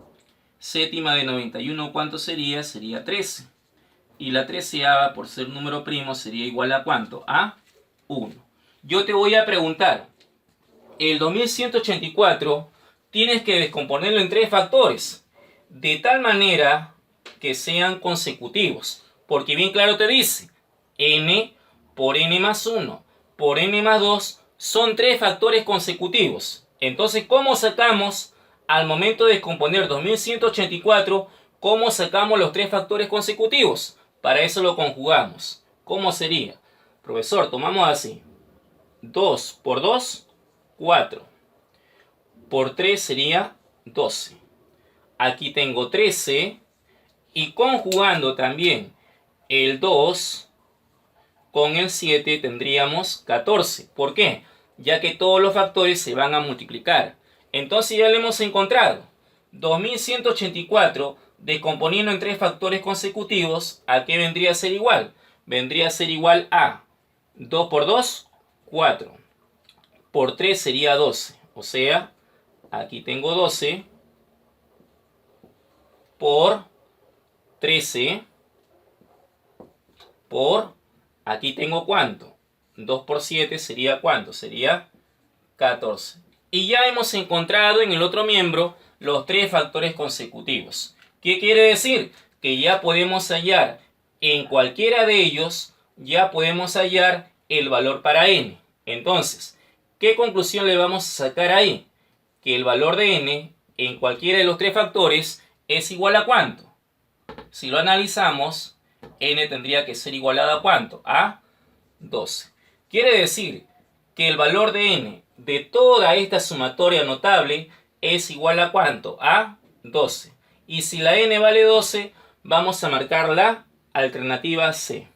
Séptima de 91, ¿cuánto sería? Sería 13. Y la treceava, por ser número primo, sería igual a ¿cuánto? A 1. Yo te voy a preguntar, el 2184 tienes que descomponerlo en 3 factores, de tal manera que sean consecutivos. Porque bien claro te dice, n por n más 1 por n más 2 son 3 factores consecutivos. Entonces, ¿cómo sacamos al momento de descomponer 2184? ¿Cómo sacamos los 3 factores consecutivos? Para eso lo conjugamos. ¿Cómo sería? Profesor, tomamos así. 2 por 2, 4. Por 3 sería 12. Aquí tengo 13. Y conjugando también el 2 con el 7 tendríamos 14. ¿Por qué? Ya que todos los factores se van a multiplicar. Entonces ya lo hemos encontrado. 2184 descomponiendo en 3 factores consecutivos, ¿a qué vendría a ser igual? Vendría a ser igual a 2 por 2, 4. Por 3 sería 12. O sea, aquí tengo 12 por 13 por, aquí tengo ¿cuánto? 2 por 7 sería ¿cuánto? Sería 14. Y ya hemos encontrado en el otro miembro los 3 factores consecutivos. ¿Qué quiere decir? Que ya podemos hallar en cualquiera de ellos, ya podemos hallar el valor para n. Entonces, ¿qué conclusión le vamos a sacar ahí? Que el valor de n en cualquiera de los 3 factores es igual a ¿cuánto? Si lo analizamos, n tendría que ser igualado a ¿cuánto? A 12. Quiere decir que el valor de n de toda esta sumatoria notable es igual a ¿cuánto? A 12. Y si la n vale 12, vamos a marcar la alternativa C.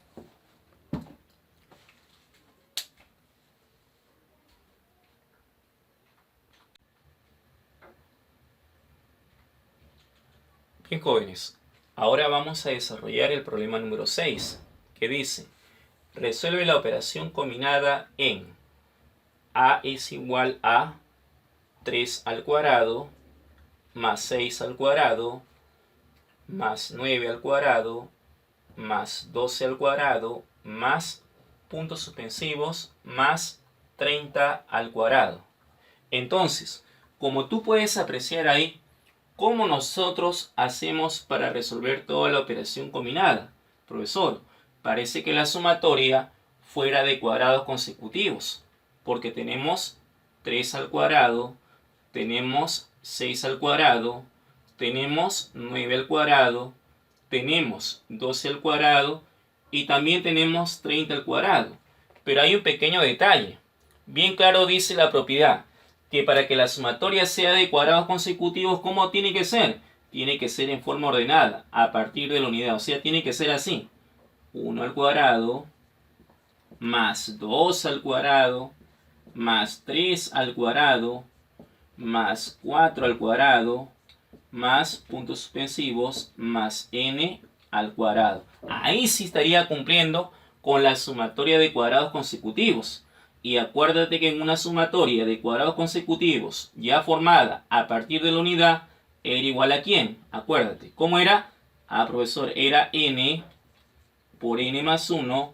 Bien, jóvenes, ahora vamos a desarrollar el problema número 6, que dice: resuelve la operación combinada en a es igual a 3 al cuadrado más 6 al cuadrado más 9 al cuadrado más 12 al cuadrado más puntos suspensivos más 30 al cuadrado. Entonces, como tú puedes apreciar ahí, ¿cómo nosotros hacemos para resolver toda la operación combinada? Profesor, parece que la sumatoria fuera de cuadrados consecutivos, porque tenemos 3 al cuadrado, tenemos 6 al cuadrado, tenemos 9 al cuadrado, tenemos 12 al cuadrado y también tenemos 30 al cuadrado. Pero hay un pequeño detalle. Bien claro dice la propiedad que para que la sumatoria sea de cuadrados consecutivos, ¿cómo tiene que ser? Tiene que ser en forma ordenada, a partir de la unidad. O sea, tiene que ser así. 1 al cuadrado, más 2 al cuadrado, más 3 al cuadrado, más 4 al cuadrado, más puntos suspensivos, más n al cuadrado. Ahí sí estaría cumpliendo con la sumatoria de cuadrados consecutivos. Y acuérdate que en una sumatoria de cuadrados consecutivos ya formada a partir de la unidad era igual a ¿quién? Acuérdate. ¿Cómo era? Profesor, era n por n más 1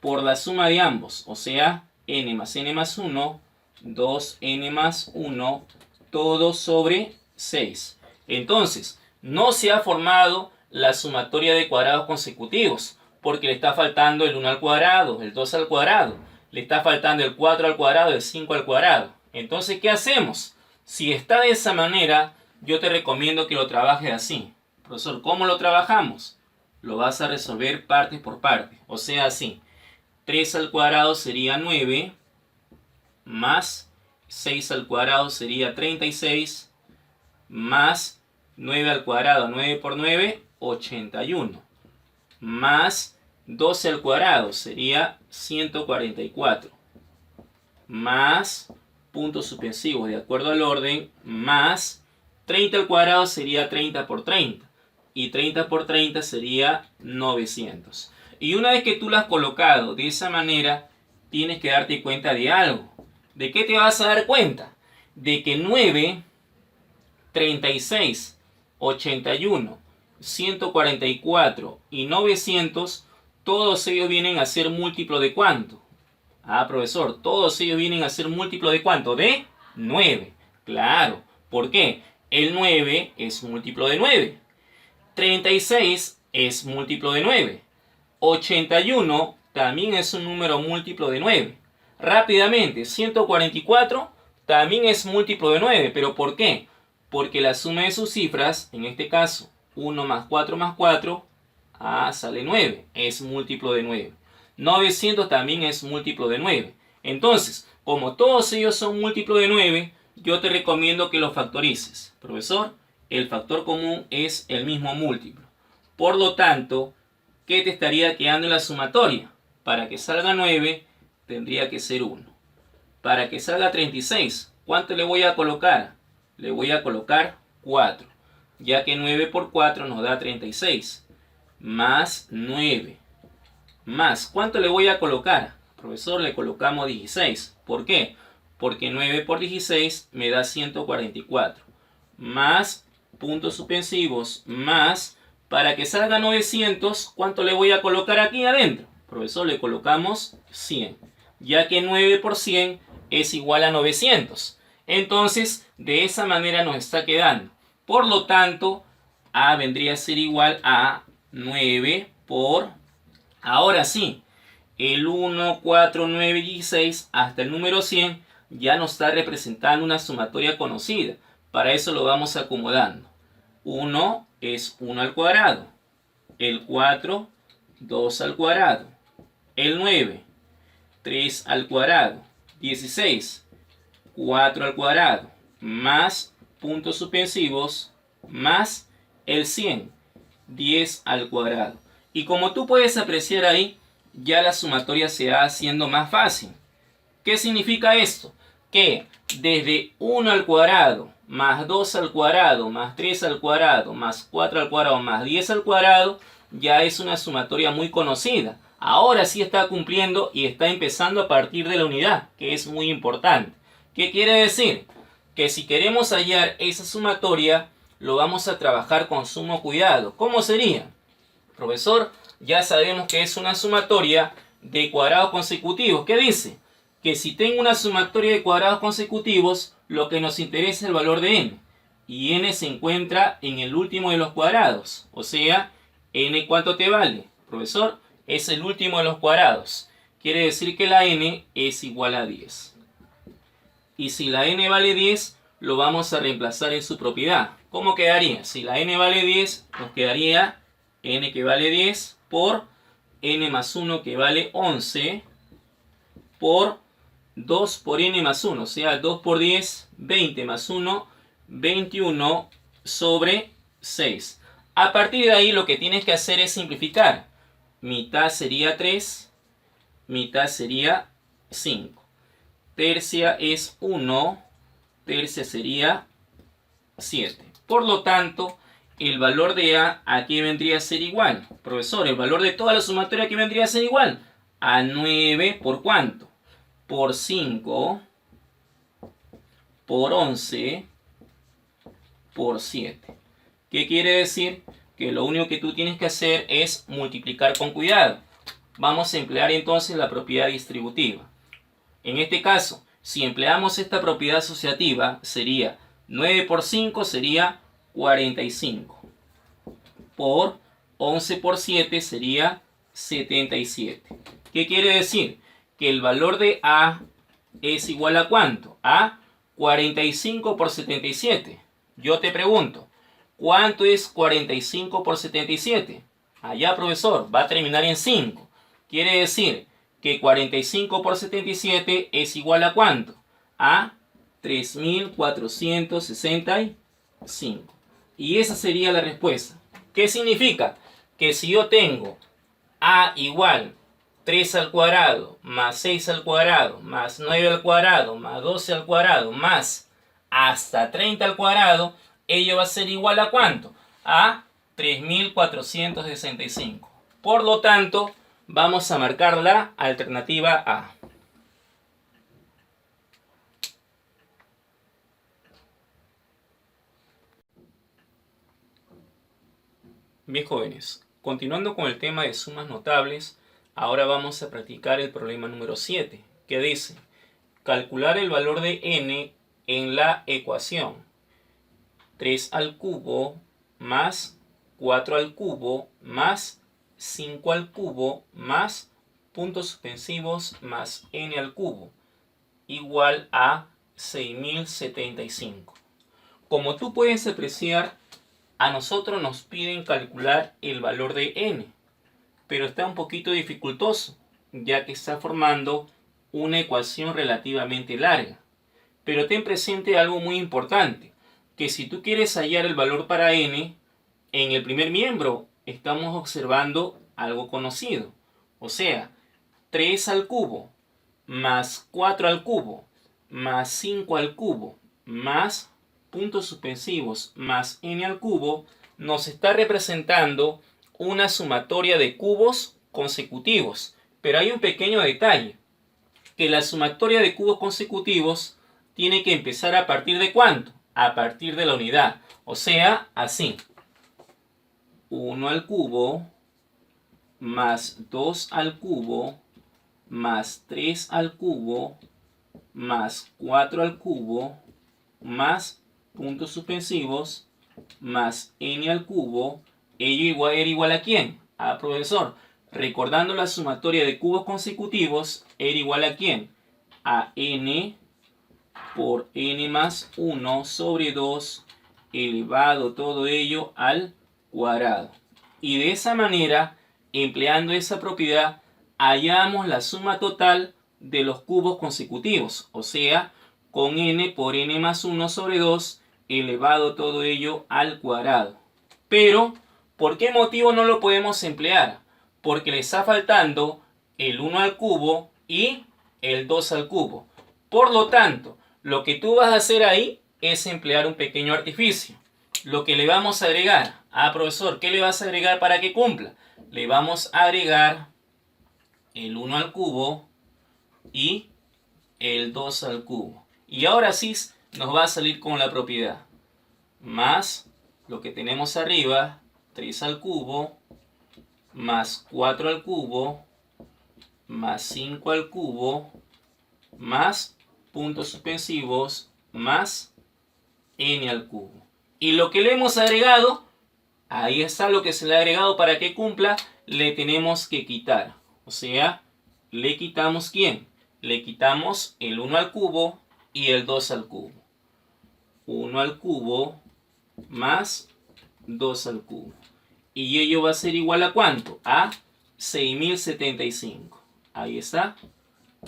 por la suma de ambos. O sea, n más n más 1, 2n más 1, todo sobre 6. Entonces, no se ha formado la sumatoria de cuadrados consecutivos, porque le está faltando el 1 al cuadrado, el 2 al cuadrado, le está faltando el 4 al cuadrado, el 5 al cuadrado. Entonces, ¿qué hacemos? Si está de esa manera, yo te recomiendo que lo trabajes así. Profesor, ¿cómo lo trabajamos? Lo vas a resolver parte por parte. O sea, así. 3 al cuadrado sería 9, más 6 al cuadrado sería 36, más 9 al cuadrado, 9 por 9, 81, más 12 al cuadrado sería 144, más puntos suspensivos de acuerdo al orden, más 30 al cuadrado sería 30 por 30, y 30 por 30 sería 900. Y una vez que tú lo has colocado de esa manera, tienes que darte cuenta de algo. ¿De qué te vas a dar cuenta? De que 9, 36, 81, 144 y 900, todos ellos vienen a ser múltiplo de ¿cuánto? Ah, profesor, todos ellos vienen a ser múltiplo de ¿cuánto? De 9. Claro. ¿Por qué? El 9 es múltiplo de 9. 36 es múltiplo de 9. 81 también es un número múltiplo de 9. Rápidamente, 144 también es múltiplo de 9. ¿Pero por qué? Porque la suma de sus cifras, en este caso, 1 más 4, sale 9. Es múltiplo de 9. 900 también es múltiplo de 9. Entonces, como todos ellos son múltiplo de 9, yo te recomiendo que los factorices. Profesor, el factor común es el mismo múltiplo. Por lo tanto, ¿qué te estaría quedando en la sumatoria? Para que salga 9, tendría que ser 1. Para que salga 36, ¿cuánto le voy a colocar? Le voy a colocar 4, ya que 9 por 4 nos da 36. Más 9. Más, ¿cuánto le voy a colocar? Profesor, le colocamos 16. ¿Por qué? Porque 9 por 16 me da 144. Más puntos suspensivos, más, para que salga 900, ¿cuánto le voy a colocar aquí adentro? Profesor, le colocamos 100, ya que 9 por 100 es igual a 900. Entonces, de esa manera nos está quedando. Por lo tanto, A vendría a ser igual a 9 por, ahora sí, el 1, 4, 9, 16 hasta el número 100 ya nos está representando una sumatoria conocida. Para eso lo vamos acomodando. 1 es 1 al cuadrado. El 4, 2 al cuadrado. El 9, 3 al cuadrado. 16, 4 al cuadrado. Más puntos suspensivos, más el 100, 10 al cuadrado. Y como tú puedes apreciar ahí, ya la sumatoria se va haciendo más fácil. ¿Qué significa esto? Que desde 1 al cuadrado, más 2 al cuadrado, más 3 al cuadrado, más 4 al cuadrado, más 10 al cuadrado, ya es una sumatoria muy conocida. Ahora sí está cumpliendo y está empezando a partir de la unidad, que es muy importante. ¿Qué quiere decir? Que si queremos hallar esa sumatoria, lo vamos a trabajar con sumo cuidado. ¿Cómo sería? Profesor, ya sabemos que es una sumatoria de cuadrados consecutivos. ¿Qué dice? Que si tengo una sumatoria de cuadrados consecutivos, lo que nos interesa es el valor de n. Y n se encuentra en el último de los cuadrados. O sea, n ¿cuánto te vale? Profesor, es el último de los cuadrados. Quiere decir que la n es igual a 10. Y si la n vale 10, lo vamos a reemplazar en su propiedad. ¿Cómo quedaría? Si la n vale 10, nos quedaría n que vale 10 por n más 1 que vale 11 por 2 por n más 1. O sea, 2 por 10, 20 más 1, 21 sobre 6. A partir de ahí lo que tienes que hacer es simplificar. Mitad sería 3, mitad sería 5. Tercia es 1, tercia sería 7. Por lo tanto, el valor de A aquí vendría a ser igual. Profesor, el valor de toda la sumatoria aquí vendría a ser igual a 9 por ¿cuánto? Por 5, por 11, por 7. ¿Qué quiere decir? Que lo único que tú tienes que hacer es multiplicar con cuidado. Vamos a emplear entonces la propiedad distributiva. En este caso, si empleamos esta propiedad asociativa, sería 9 por 5 sería 45. Por 11 por 7 sería 77. ¿Qué quiere decir? Que el valor de A es igual a ¿cuánto? A 45 por 77. Yo te pregunto, ¿cuánto es 45 por 77? Allá, profesor, va a terminar en 5. Quiere decir que 45 por 77 es igual a ¿cuánto? A 3465. Y esa sería la respuesta. ¿Qué significa? Que si yo tengo A igual 3 al cuadrado, más 6 al cuadrado, más 9 al cuadrado, más 12 al cuadrado, más hasta 30 al cuadrado, ello va a ser igual a ¿cuánto? A 3465. Por lo tanto, vamos a marcar la alternativa A. Bien, jóvenes, continuando con el tema de sumas notables, ahora vamos a practicar el problema número 7, que dice: calcular el valor de n en la ecuación 3 al cubo más 4 al cubo más 5 al cubo más puntos suspensivos más n al cubo igual a 6075. Como tú puedes apreciar, a nosotros nos piden calcular el valor de n, pero está un poquito dificultoso, ya que está formando una ecuación relativamente larga. Pero ten presente algo muy importante, que si tú quieres hallar el valor para n, en el primer miembro estamos observando algo conocido. O sea, 3 al cubo, más 4 al cubo, más 5 al cubo, más puntos suspensivos, más n al cubo, nos está representando una sumatoria de cubos consecutivos. Pero hay un pequeño detalle, que la sumatoria de cubos consecutivos tiene que empezar a partir de ¿cuánto? A partir de la unidad. O sea, así. 1 al cubo, más 2 al cubo, más 3 al cubo, más 4 al cubo, más puntos suspensivos, más n al cubo, ello era igual a ¿quién? A profesor. Recordando la sumatoria de cubos consecutivos, era igual a ¿quién? A n por n más 1 sobre 2 elevado todo ello al cuadrado. Y de esa manera, empleando esa propiedad, hallamos la suma total de los cubos consecutivos, o sea, con n por n más 1 sobre 2 elevado todo ello al cuadrado. Pero, ¿por qué motivo no lo podemos emplear? Porque le está faltando el 1 al cubo y el 2 al cubo. Por lo tanto, lo que tú vas a hacer ahí es emplear un pequeño artificio. Lo que le vamos a agregar, profesor, ¿qué le vas a agregar para que cumpla? Le vamos a agregar el 1 al cubo y el 2 al cubo. Y ahora sí nos va a salir con la propiedad. Más lo que tenemos arriba, 3 al cubo, más 4 al cubo, más 5 al cubo, más puntos suspensivos, más n al cubo. Y lo que le hemos agregado, ahí está lo que se le ha agregado para que cumpla, le tenemos que quitar. O sea, le quitamos ¿quién? Le quitamos el 1 al cubo y el 2 al cubo. 1 al cubo más 2 al cubo. Y ello va a ser igual a ¿cuánto? A 6075. Ahí está.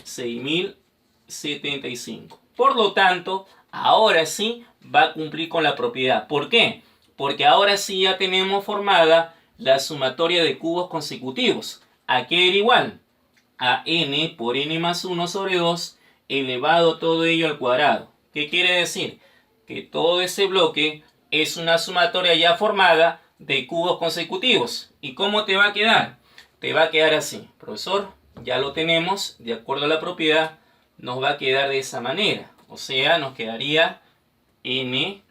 6075. Por lo tanto, ahora sí va a cumplir con la propiedad. ¿Por qué? Porque ahora sí ya tenemos formada la sumatoria de cubos consecutivos. ¿A qué era igual? A n por n más 1 sobre 2 elevado todo ello al cuadrado. ¿Qué quiere decir? Que todo ese bloque es una sumatoria ya formada de cubos consecutivos. ¿Y cómo te va a quedar? Te va a quedar así. Profesor, ya lo tenemos, de acuerdo a la propiedad, nos va a quedar de esa manera. O sea, nos quedaría n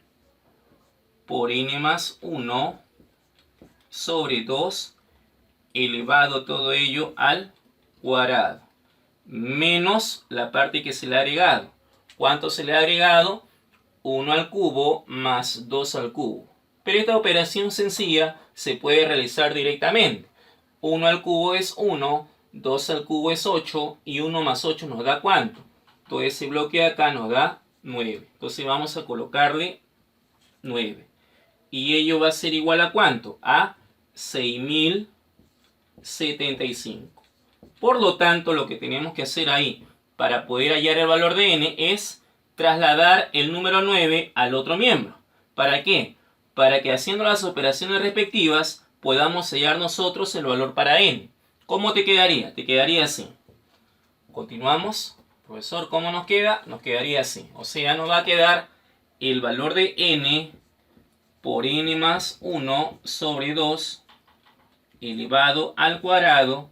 por n más 1 sobre 2 elevado todo ello al cuadrado. Menos la parte que se le ha agregado. ¿Cuánto se le ha agregado? 1 al cubo más 2 al cubo. Pero esta operación sencilla se puede realizar directamente. 1 al cubo es 1, 2 al cubo es 8 y 1 más 8 nos da ¿cuánto? Todo ese bloque de acá nos da 9. Entonces vamos a colocarle 9. Y ello va a ser igual a ¿cuánto? A 6075. Por lo tanto, lo que tenemos que hacer ahí para poder hallar el valor de n es trasladar el número 9 al otro miembro. ¿Para qué? Para que haciendo las operaciones respectivas podamos hallar nosotros el valor para n. ¿Cómo te quedaría? Te quedaría así. Continuamos. Profesor, ¿cómo nos queda? Nos quedaría así. O sea, nos va a quedar el valor de n por n más 1 sobre 2 elevado al cuadrado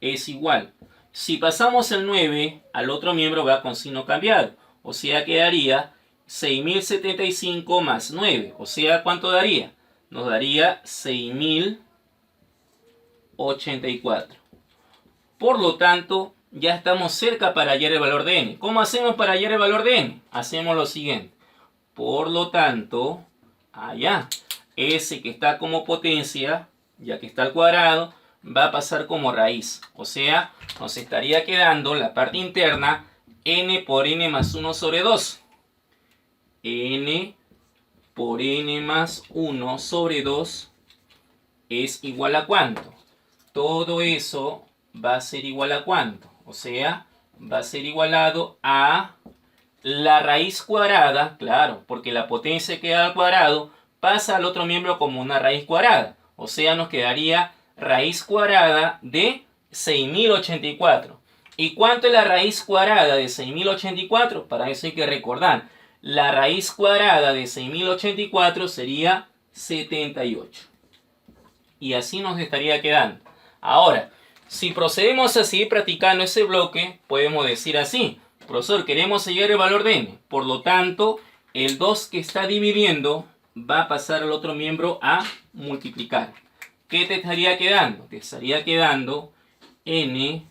es igual. Si pasamos el 9 al otro miembro va con signo cambiado. O sea, quedaría 6075 más 9. O sea, ¿cuánto daría? Nos daría 6084. Por lo tanto, ya estamos cerca para hallar el valor de n. ¿Cómo hacemos para hallar el valor de n? Hacemos lo siguiente. Por lo tanto, allá, ese que está como potencia, ya que está al cuadrado, va a pasar como raíz. O sea, nos estaría quedando la parte interna n por n más 1 sobre 2. N por n más 1 sobre 2 es igual a ¿cuánto? Todo eso va a ser igual a ¿cuánto? O sea, va a ser igualado a la raíz cuadrada, claro, porque la potencia que da al cuadrado pasa al otro miembro como una raíz cuadrada. O sea, nos quedaría raíz cuadrada de 6084. ¿Y cuánto es la raíz cuadrada de 6084? Para eso hay que recordar. La raíz cuadrada de 6084 sería 78. Y así nos estaría quedando. Ahora, si procedemos a seguir practicando ese bloque, podemos decir así. Profesor, queremos hallar el valor de n. Por lo tanto, el 2 que está dividiendo va a pasar al otro miembro a multiplicar. ¿Qué te estaría quedando? Te estaría quedando n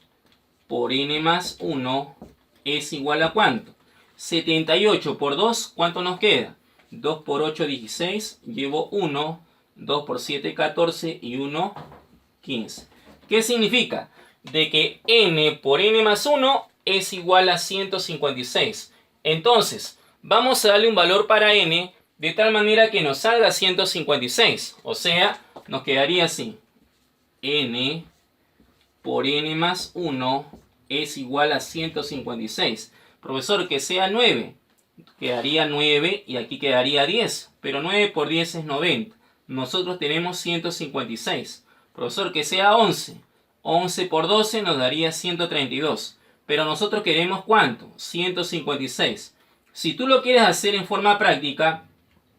por n más 1 es igual a ¿cuánto? 78 por 2, ¿cuánto nos queda? 2 por 8, 16. Llevo 1. 2 por 7, 14. Y 1, 15. ¿Qué significa? De que n por n más 1 es igual a 156. Entonces, vamos a darle un valor para n de tal manera que nos salga 156. O sea, nos quedaría así. N por n más 1 es igual a 156. Profesor, que sea 9. Quedaría 9 y aquí quedaría 10. Pero 9 por 10 es 90. Nosotros tenemos 156. Profesor, que sea 11. 11 por 12 nos daría 132. Pero nosotros queremos ¿cuánto? 156. Si tú lo quieres hacer en forma práctica,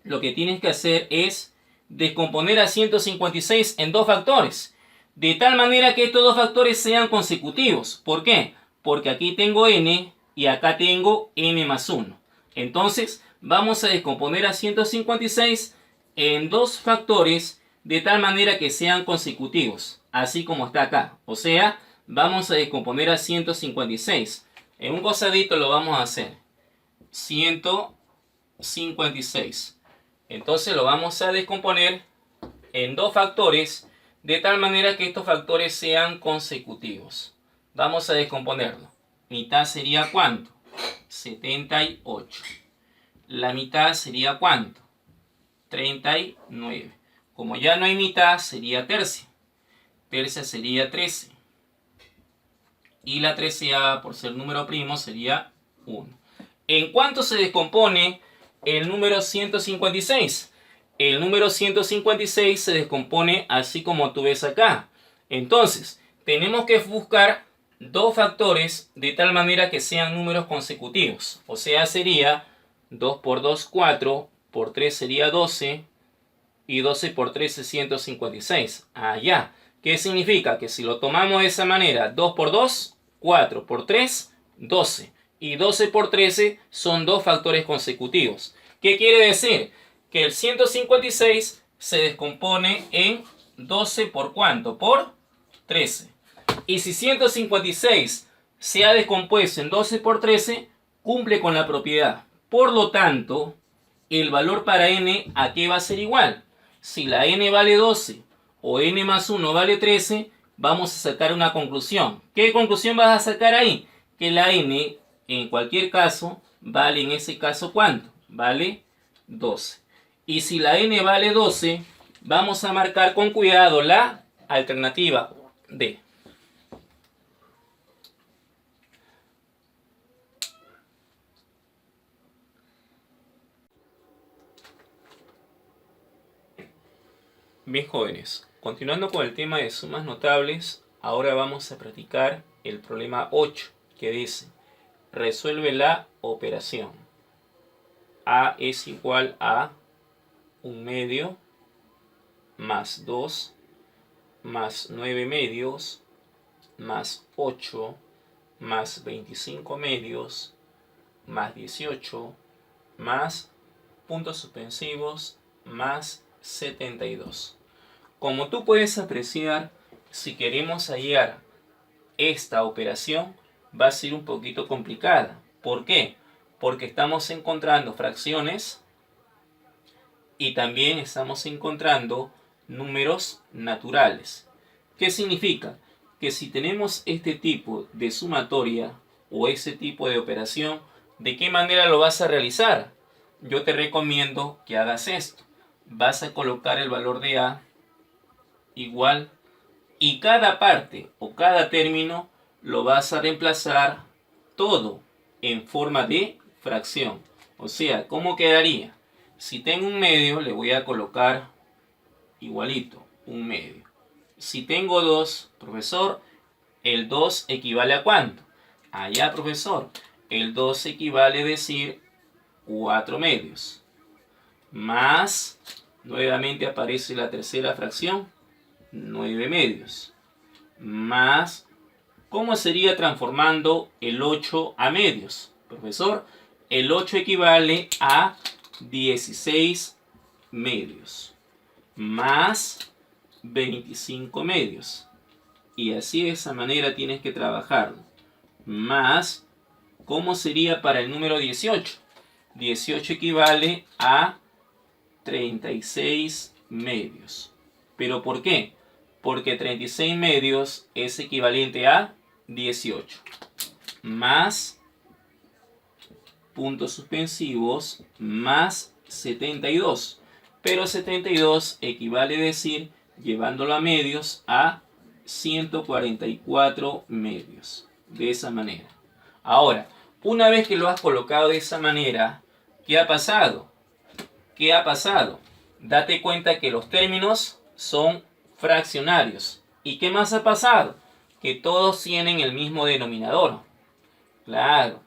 lo que tienes que hacer es descomponer a 156 en dos factores. De tal manera que estos dos factores sean consecutivos. ¿Por qué? Porque aquí tengo n y acá tengo n más 1. Entonces, vamos a descomponer a 156 en dos factores de tal manera que sean consecutivos. Así como está acá. O sea, vamos a descomponer a 156. En un cosadito lo vamos a hacer. 156. Entonces lo vamos a descomponer en dos factores de tal manera que estos factores sean consecutivos. Vamos a descomponerlo. Mitad sería ¿cuánto? 78. La mitad sería ¿cuánto? 39. Como ya no hay mitad, sería tercia. Tercia sería 13. Y la treceava, por ser número primo, sería 1. ¿En cuánto se descompone el número 156? El número 156 se descompone así como tú ves acá. Entonces, tenemos que buscar dos factores de tal manera que sean números consecutivos. O sea, sería 2 por 2, 4, por 3 sería 12, y 12 por 3 es 156. Allá. ¿Qué significa? Que si lo tomamos de esa manera, 2 por 2, 4 por 3, 12. Y 12 por 13 son dos factores consecutivos. ¿Qué quiere decir? Que el 156 se descompone en 12 por ¿cuánto? Por 13. Y si 156 se ha descompuesto en 12 por 13, cumple con la propiedad. Por lo tanto, el valor para n, ¿a qué va a ser igual? Si la n vale 12 o n más 1 vale 13, vamos a sacar una conclusión. ¿Qué conclusión vas a sacar ahí? Que la n, en cualquier caso, vale en ese caso ¿cuánto? Vale 12. Y si la n vale 12, vamos a marcar con cuidado la alternativa D. Bien, jóvenes, continuando con el tema de sumas notables, ahora vamos a practicar el problema 8, que dice: resuelve la operación. A es igual a 1 medio más 2 más 9 medios más 8 más 25 medios más 18 más puntos suspensivos más 72. Como tú puedes apreciar, si queremos hallar esta operación va a ser un poquito complicada. ¿Por qué? Porque estamos encontrando fracciones y también estamos encontrando números naturales. ¿Qué significa? Que si tenemos este tipo de sumatoria o ese tipo de operación, ¿de qué manera lo vas a realizar? Yo te recomiendo que hagas esto. Vas a colocar el valor de A igual, y cada parte o cada término lo vas a reemplazar todo en forma de fracción. O sea, ¿cómo quedaría? Si tengo un medio, le voy a colocar igualito, un medio. Si tengo 2, profesor, el 2 equivale a ¿cuánto? Allá, profesor, el 2 equivale a decir 4 medios. Más, nuevamente aparece la tercera fracción, 9 medios. Más, ¿cómo sería transformando el 8 a medios? Profesor, el 8 equivale a 16 medios. Más 25 medios. Y así de esa manera tienes que trabajarlo. Más, ¿cómo sería para el número 18? 18 equivale a 36 medios. ¿Pero por qué? Porque 36 medios es equivalente a 18. Más puntos suspensivos más 72. Pero 72 equivale a decir, llevándolo a medios, a 144 medios. De esa manera. Ahora, una vez que lo has colocado de esa manera, ¿qué ha pasado? ¿Qué ha pasado? Date cuenta que los términos son fraccionarios. ¿Y qué más ha pasado? Que todos tienen el mismo denominador. Claro,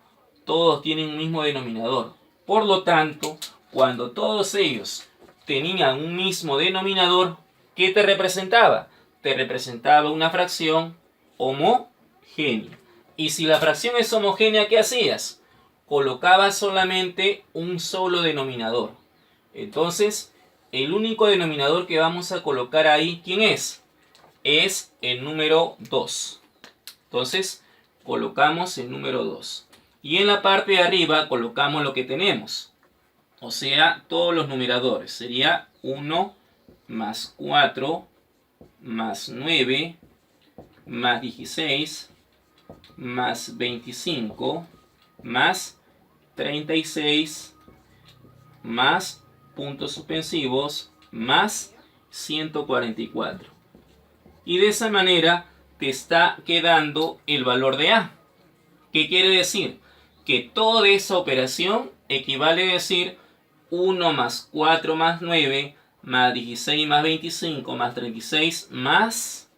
todos tienen un mismo denominador. Por lo tanto, cuando todos ellos tenían un mismo denominador, ¿qué te representaba? Te representaba una fracción homogénea. Y si la fracción es homogénea, ¿qué hacías? Colocabas solamente un solo denominador. Entonces, el único denominador que vamos a colocar ahí, ¿quién es? Es el número 2. Entonces, colocamos el número 2. Y en la parte de arriba colocamos lo que tenemos. O sea, todos los numeradores. Sería 1 más 4 más 9 más 16 más 25 más 36 más puntos suspensivos más 144. Y de esa manera te está quedando el valor de A. ¿Qué quiere decir? Que toda esa operación equivale a decir 1 más 4 más 9 más 16 más 25 más 36 más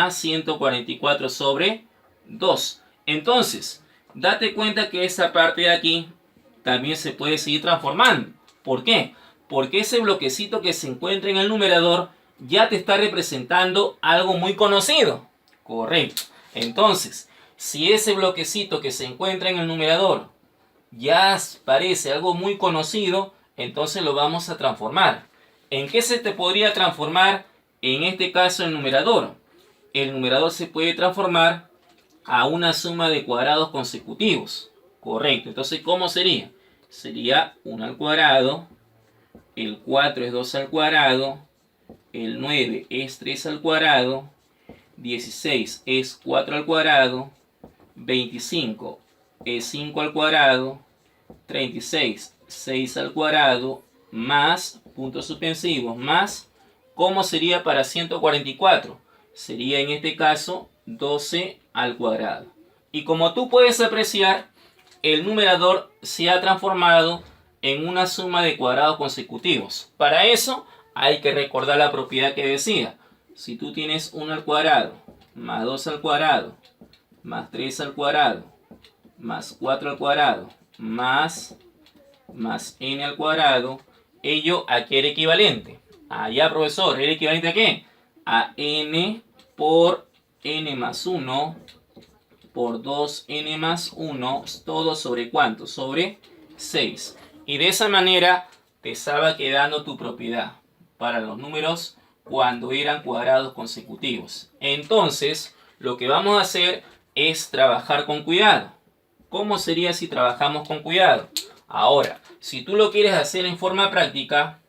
144 sobre 2. Entonces, date cuenta que esa parte de aquí también se puede seguir transformando. ¿Por qué? Porque ese bloquecito que se encuentra en el numerador ya te está representando algo muy conocido. Correcto. Entonces, si ese bloquecito que se encuentra en el numerador ya parece algo muy conocido, entonces lo vamos a transformar. ¿En qué se te podría transformar en este caso el numerador? El numerador se puede transformar a una suma de cuadrados consecutivos. Correcto. Entonces, ¿cómo sería? Sería 1 al cuadrado, el 4 es 2 al cuadrado, el 9 es 3 al cuadrado, 16 es 4 al cuadrado, 25 es 5 al cuadrado, 36, 6 al cuadrado, más, puntos suspensivos, más, ¿cómo sería para 144? Sería en este caso 12 al cuadrado. Y como tú puedes apreciar, el numerador se ha transformado en una suma de cuadrados consecutivos. Para eso hay que recordar la propiedad que decía. Si tú tienes 1 al cuadrado, más 2 al cuadrado, más 3 al cuadrado, más 4 al cuadrado, más n al cuadrado, ello ¿a qué era equivalente? Ya, profesor, ¿era equivalente a qué? A n por n más 1 por 2n más 1, todo sobre ¿cuánto? Sobre 6. Y de esa manera te estaba quedando tu propiedad para los números cuando eran cuadrados consecutivos. Entonces, lo que vamos a hacer es trabajar con cuidado. ¿Cómo sería si trabajamos con cuidado? Ahora, si tú lo quieres hacer en forma práctica,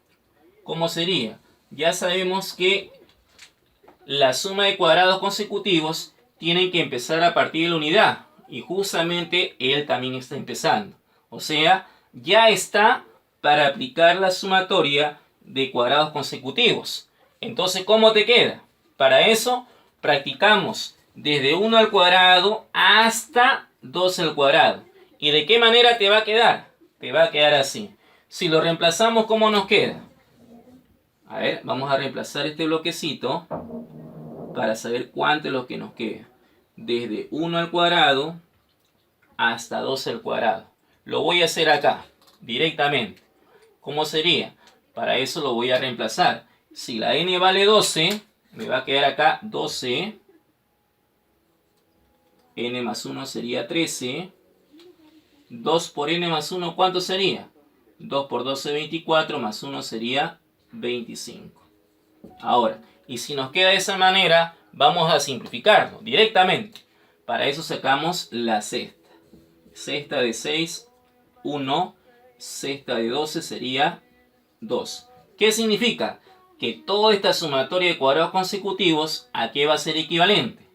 ¿cómo sería? Ya sabemos que la suma de cuadrados consecutivos tienen que empezar a partir de la unidad. Y justamente él también está empezando. O sea, ya está para aplicar la sumatoria de cuadrados consecutivos. Entonces, ¿cómo te queda? Para eso, practicamos desde 1 al cuadrado hasta 12 al cuadrado. ¿Y de qué manera te va a quedar? Te va a quedar así. Si lo reemplazamos, ¿cómo nos queda? A ver, vamos a reemplazar este bloquecito para saber cuánto es lo que nos queda. Desde 1 al cuadrado hasta 12 al cuadrado. Lo voy a hacer acá, directamente. ¿Cómo sería? Para eso lo voy a reemplazar. Si la n vale 12, me va a quedar acá 12. N más 1 sería 13. 2 por n más 1, ¿cuánto sería? 2 por 12, 24, más 1 sería 25. Ahora, y si nos queda de esa manera, vamos a simplificarlo directamente. Para eso sacamos la sexta. Sexta de 6, 1. Sexta de 12 sería 2. ¿Qué significa? Que toda esta sumatoria de cuadrados consecutivos, ¿a qué va a ser equivalente?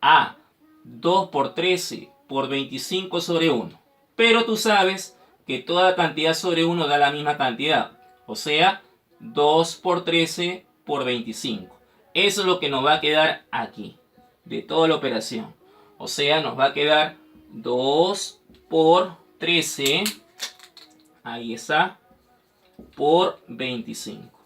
A 2 por 13 por 25 sobre 1. Pero tú sabes que toda cantidad sobre 1 da la misma cantidad. O sea, 2 por 13 por 25. Eso es lo que nos va a quedar aquí, de toda la operación. O sea, nos va a quedar 2 por 13, ahí está, por 25.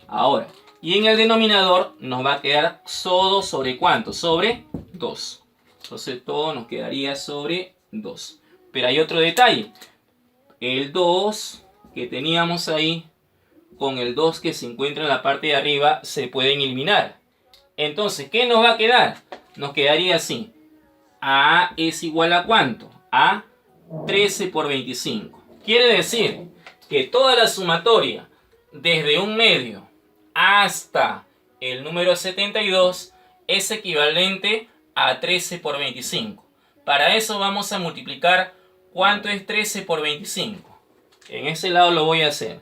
Ahora, y en el denominador nos va a quedar todo sobre ¿cuánto? Sobre 2. Entonces todo nos quedaría sobre 2. Pero hay otro detalle. El 2 que teníamos ahí con el 2 que se encuentra en la parte de arriba se pueden eliminar. Entonces, ¿qué nos va a quedar? Nos quedaría así. A es igual a ¿cuánto? A 13 por 25. Quiere decir que toda la sumatoria desde un medio hasta el número 72 es equivalente a 13 por 25. Para eso vamos a multiplicar ¿cuánto es 13 por 25? En ese lado lo voy a hacer.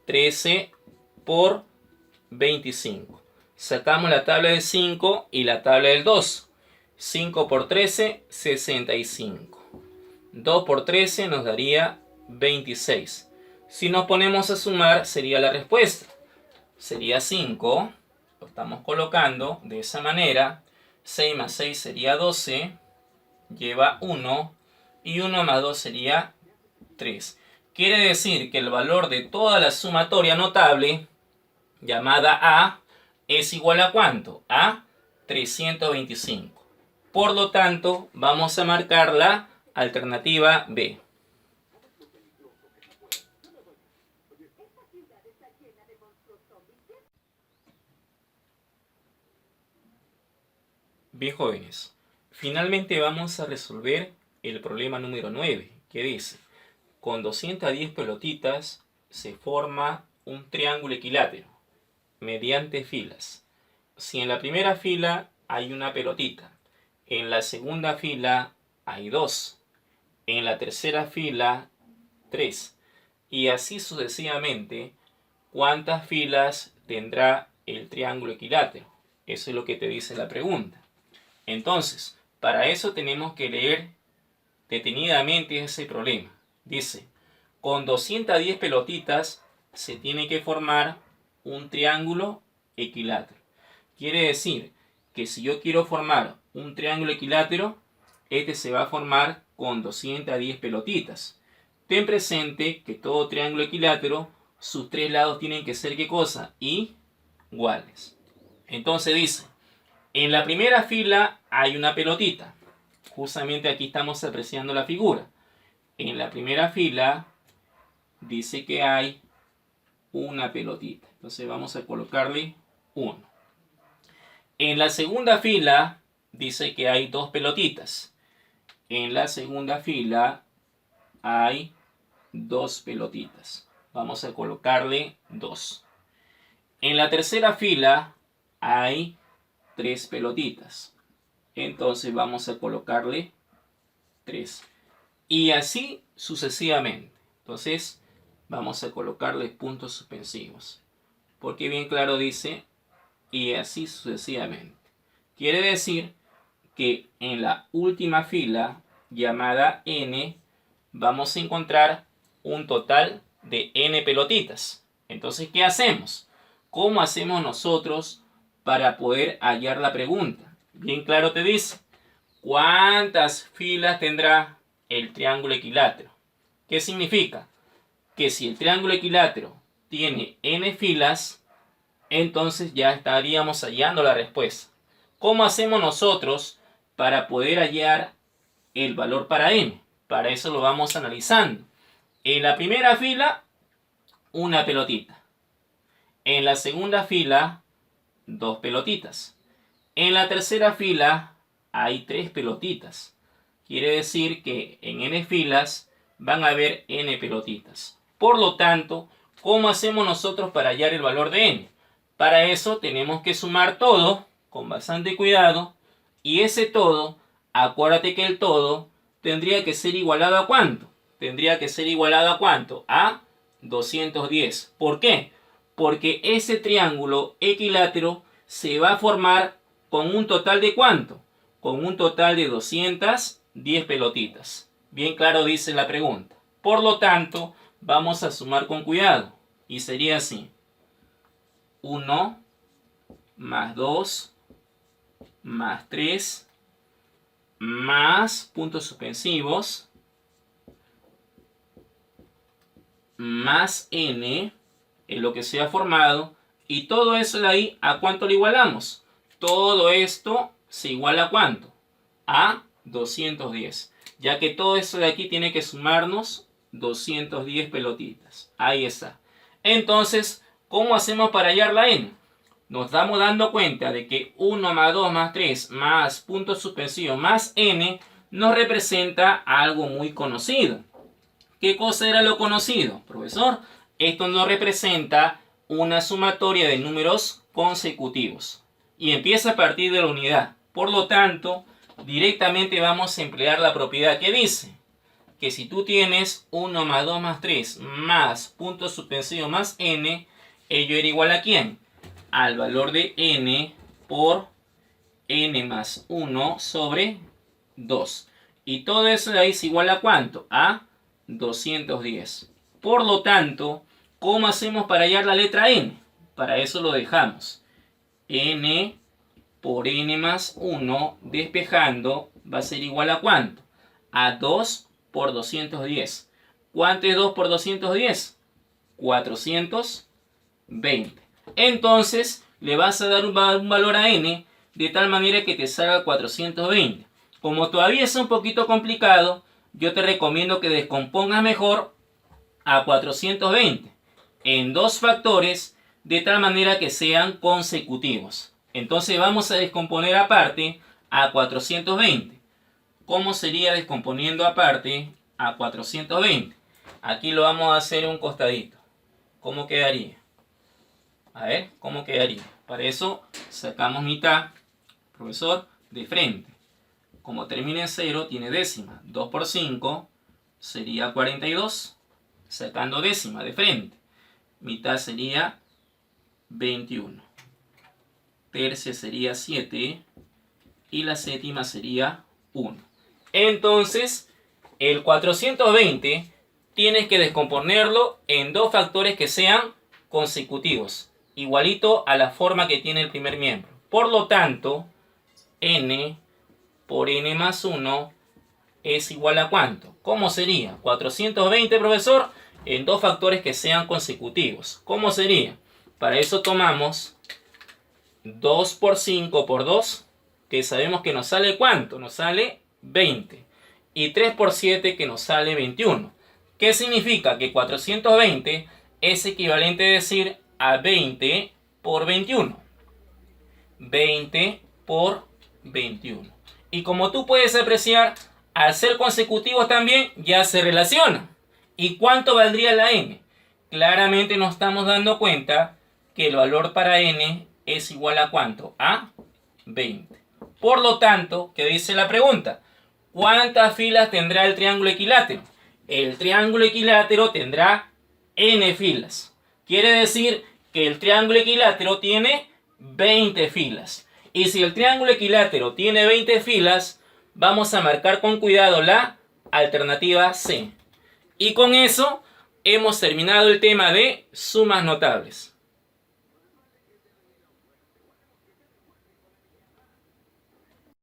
13 por 25. Sacamos la tabla del 5 y la tabla del 2. 5 por 13, 65. 2 por 13 nos daría 26. Si nos ponemos a sumar, sería la respuesta. Sería 5. Lo estamos colocando de esa manera. 6 más 6 sería 12. Lleva 1. Y 1 más 2 sería 3. Quiere decir que el valor de toda la sumatoria notable, llamada A, es igual a ¿cuánto? A 325. Por lo tanto, vamos a marcar la alternativa B. Bien, jóvenes, finalmente vamos a resolver el problema número 9, que dice: con 210 pelotitas se forma un triángulo equilátero mediante filas. Si en la primera fila hay una pelotita, en la segunda fila hay 2, en la tercera fila 3, y así sucesivamente, ¿cuántas filas tendrá el triángulo equilátero? Eso es lo que te dice la pregunta. Entonces, para eso tenemos que leer detenidamente ese problema. Dice, con 210 pelotitas se tiene que formar un triángulo equilátero. Quiere decir que si yo quiero formar un triángulo equilátero, este se va a formar con 210 pelotitas. Ten presente que todo triángulo equilátero, sus tres lados tienen que ser ¿qué cosa? Iguales. Entonces dice, en la primera fila hay una pelotita. Justamente aquí estamos apreciando la figura. En la primera fila dice que hay una pelotita. Entonces vamos a colocarle 1. En la segunda fila dice que hay 2 pelotitas. En la segunda fila hay 2 pelotitas. Vamos a colocarle 2. En la tercera fila hay 3 pelotitas. Entonces vamos a colocarle 3. Y así sucesivamente. Entonces vamos a colocarle puntos suspensivos. Porque bien claro dice, y así sucesivamente. Quiere decir que en la última fila, llamada N, vamos a encontrar un total de N pelotitas. Entonces, ¿qué hacemos? ¿Cómo hacemos nosotros para poder hallar la pregunta? Bien claro te dice, ¿cuántas filas tendrá el triángulo equilátero? ¿Qué significa? Que si el triángulo equilátero tiene N filas, entonces ya estaríamos hallando la respuesta. ¿Cómo hacemos nosotros para poder hallar el valor para N? Para eso lo vamos analizando. En la primera fila, una pelotita. En la segunda fila, 2 pelotitas. En la tercera fila, hay 3 pelotitas. Quiere decir que en N filas van a haber N pelotitas. Por lo tanto, ¿cómo hacemos nosotros para hallar el valor de N? Para eso tenemos que sumar todo con bastante cuidado. Y ese todo, acuérdate que el todo tendría que ser igualado a ¿cuánto? Tendría que ser igualado a ¿cuánto? A 210. ¿Por qué? Porque ese triángulo equilátero se va a formar con un total de ¿cuánto? Con un total de 210 pelotitas. Bien claro dice la pregunta. Por lo tanto, vamos a sumar con cuidado. Y sería así. 1 más 2 más 3 más puntos suspensivos más N es lo que se ha formado. Y todo eso de ahí, ¿a cuánto lo igualamos? Todo esto se iguala a ¿cuánto? A 210. Ya que todo eso de aquí tiene que sumarnos 210 pelotitas. Ahí está. Entonces, ¿cómo hacemos para hallar la N? Nos estamos dando cuenta de que 1 más 2 más 3 más puntos suspensivos más N nos representa algo muy conocido. ¿Qué cosa era lo conocido, profesor? Esto nos representa una sumatoria de números consecutivos. Y empieza a partir de la unidad. Por lo tanto, directamente vamos a emplear la propiedad que dice que si tú tienes 1 más 2 más 3 más puntos suspensivos más N, ello era igual a ¿quién? Al valor de N por N más 1 sobre 2. Y todo eso de ahí es igual a ¿cuánto? A 210. Por lo tanto, ¿cómo hacemos para hallar la letra N? Para eso lo dejamos. N por N más 1 despejando va a ser igual a ¿cuánto? A 2 por 210. ¿Cuánto es 2 por 210? 420. Entonces, le vas a dar un valor a N de tal manera que te salga 420. Como todavía es un poquito complicado, yo te recomiendo que descompongas mejor a 420 en 2 factores de tal manera que sean consecutivos. Entonces vamos a descomponer aparte a 420. ¿Cómo sería descomponiendo aparte a 420? Aquí lo vamos a hacer un costadito. ¿Cómo quedaría? A ver, ¿cómo quedaría? Para eso sacamos mitad, profesor, de frente. Como termina en 0, tiene décima. 2 por 5 sería 42. Sacando décima de frente. Mitad sería 21. tercia sería 7 y la séptima sería 1. Entonces, el 420 tienes que descomponerlo en dos factores que sean consecutivos, igualito a la forma que tiene el primer miembro. Por lo tanto, n por n más 1 es igual a ¿cuánto? ¿Cómo sería? 420, profesor, en dos factores que sean consecutivos. ¿Cómo sería? Para eso tomamos 2 por 5 por 2, que sabemos que nos sale ¿cuánto? Nos sale 20. Y 3 por 7, que nos sale 21. ¿Qué significa? Que 420 es equivalente a decir a 20 por 21. 20 por 21. Y como tú puedes apreciar, al ser consecutivos también ya se relacionan. ¿Y cuánto valdría la n? Claramente nos estamos dando cuenta que el valor para n es igual a ¿cuánto? A 20. Por lo tanto, ¿qué dice la pregunta? ¿Cuántas filas tendrá el triángulo equilátero? El triángulo equilátero tendrá n filas. Quiere decir que el triángulo equilátero tiene 20 filas. Y si el triángulo equilátero tiene 20 filas, vamos a marcar con cuidado la alternativa C. Y con eso hemos terminado el tema de sumas notables.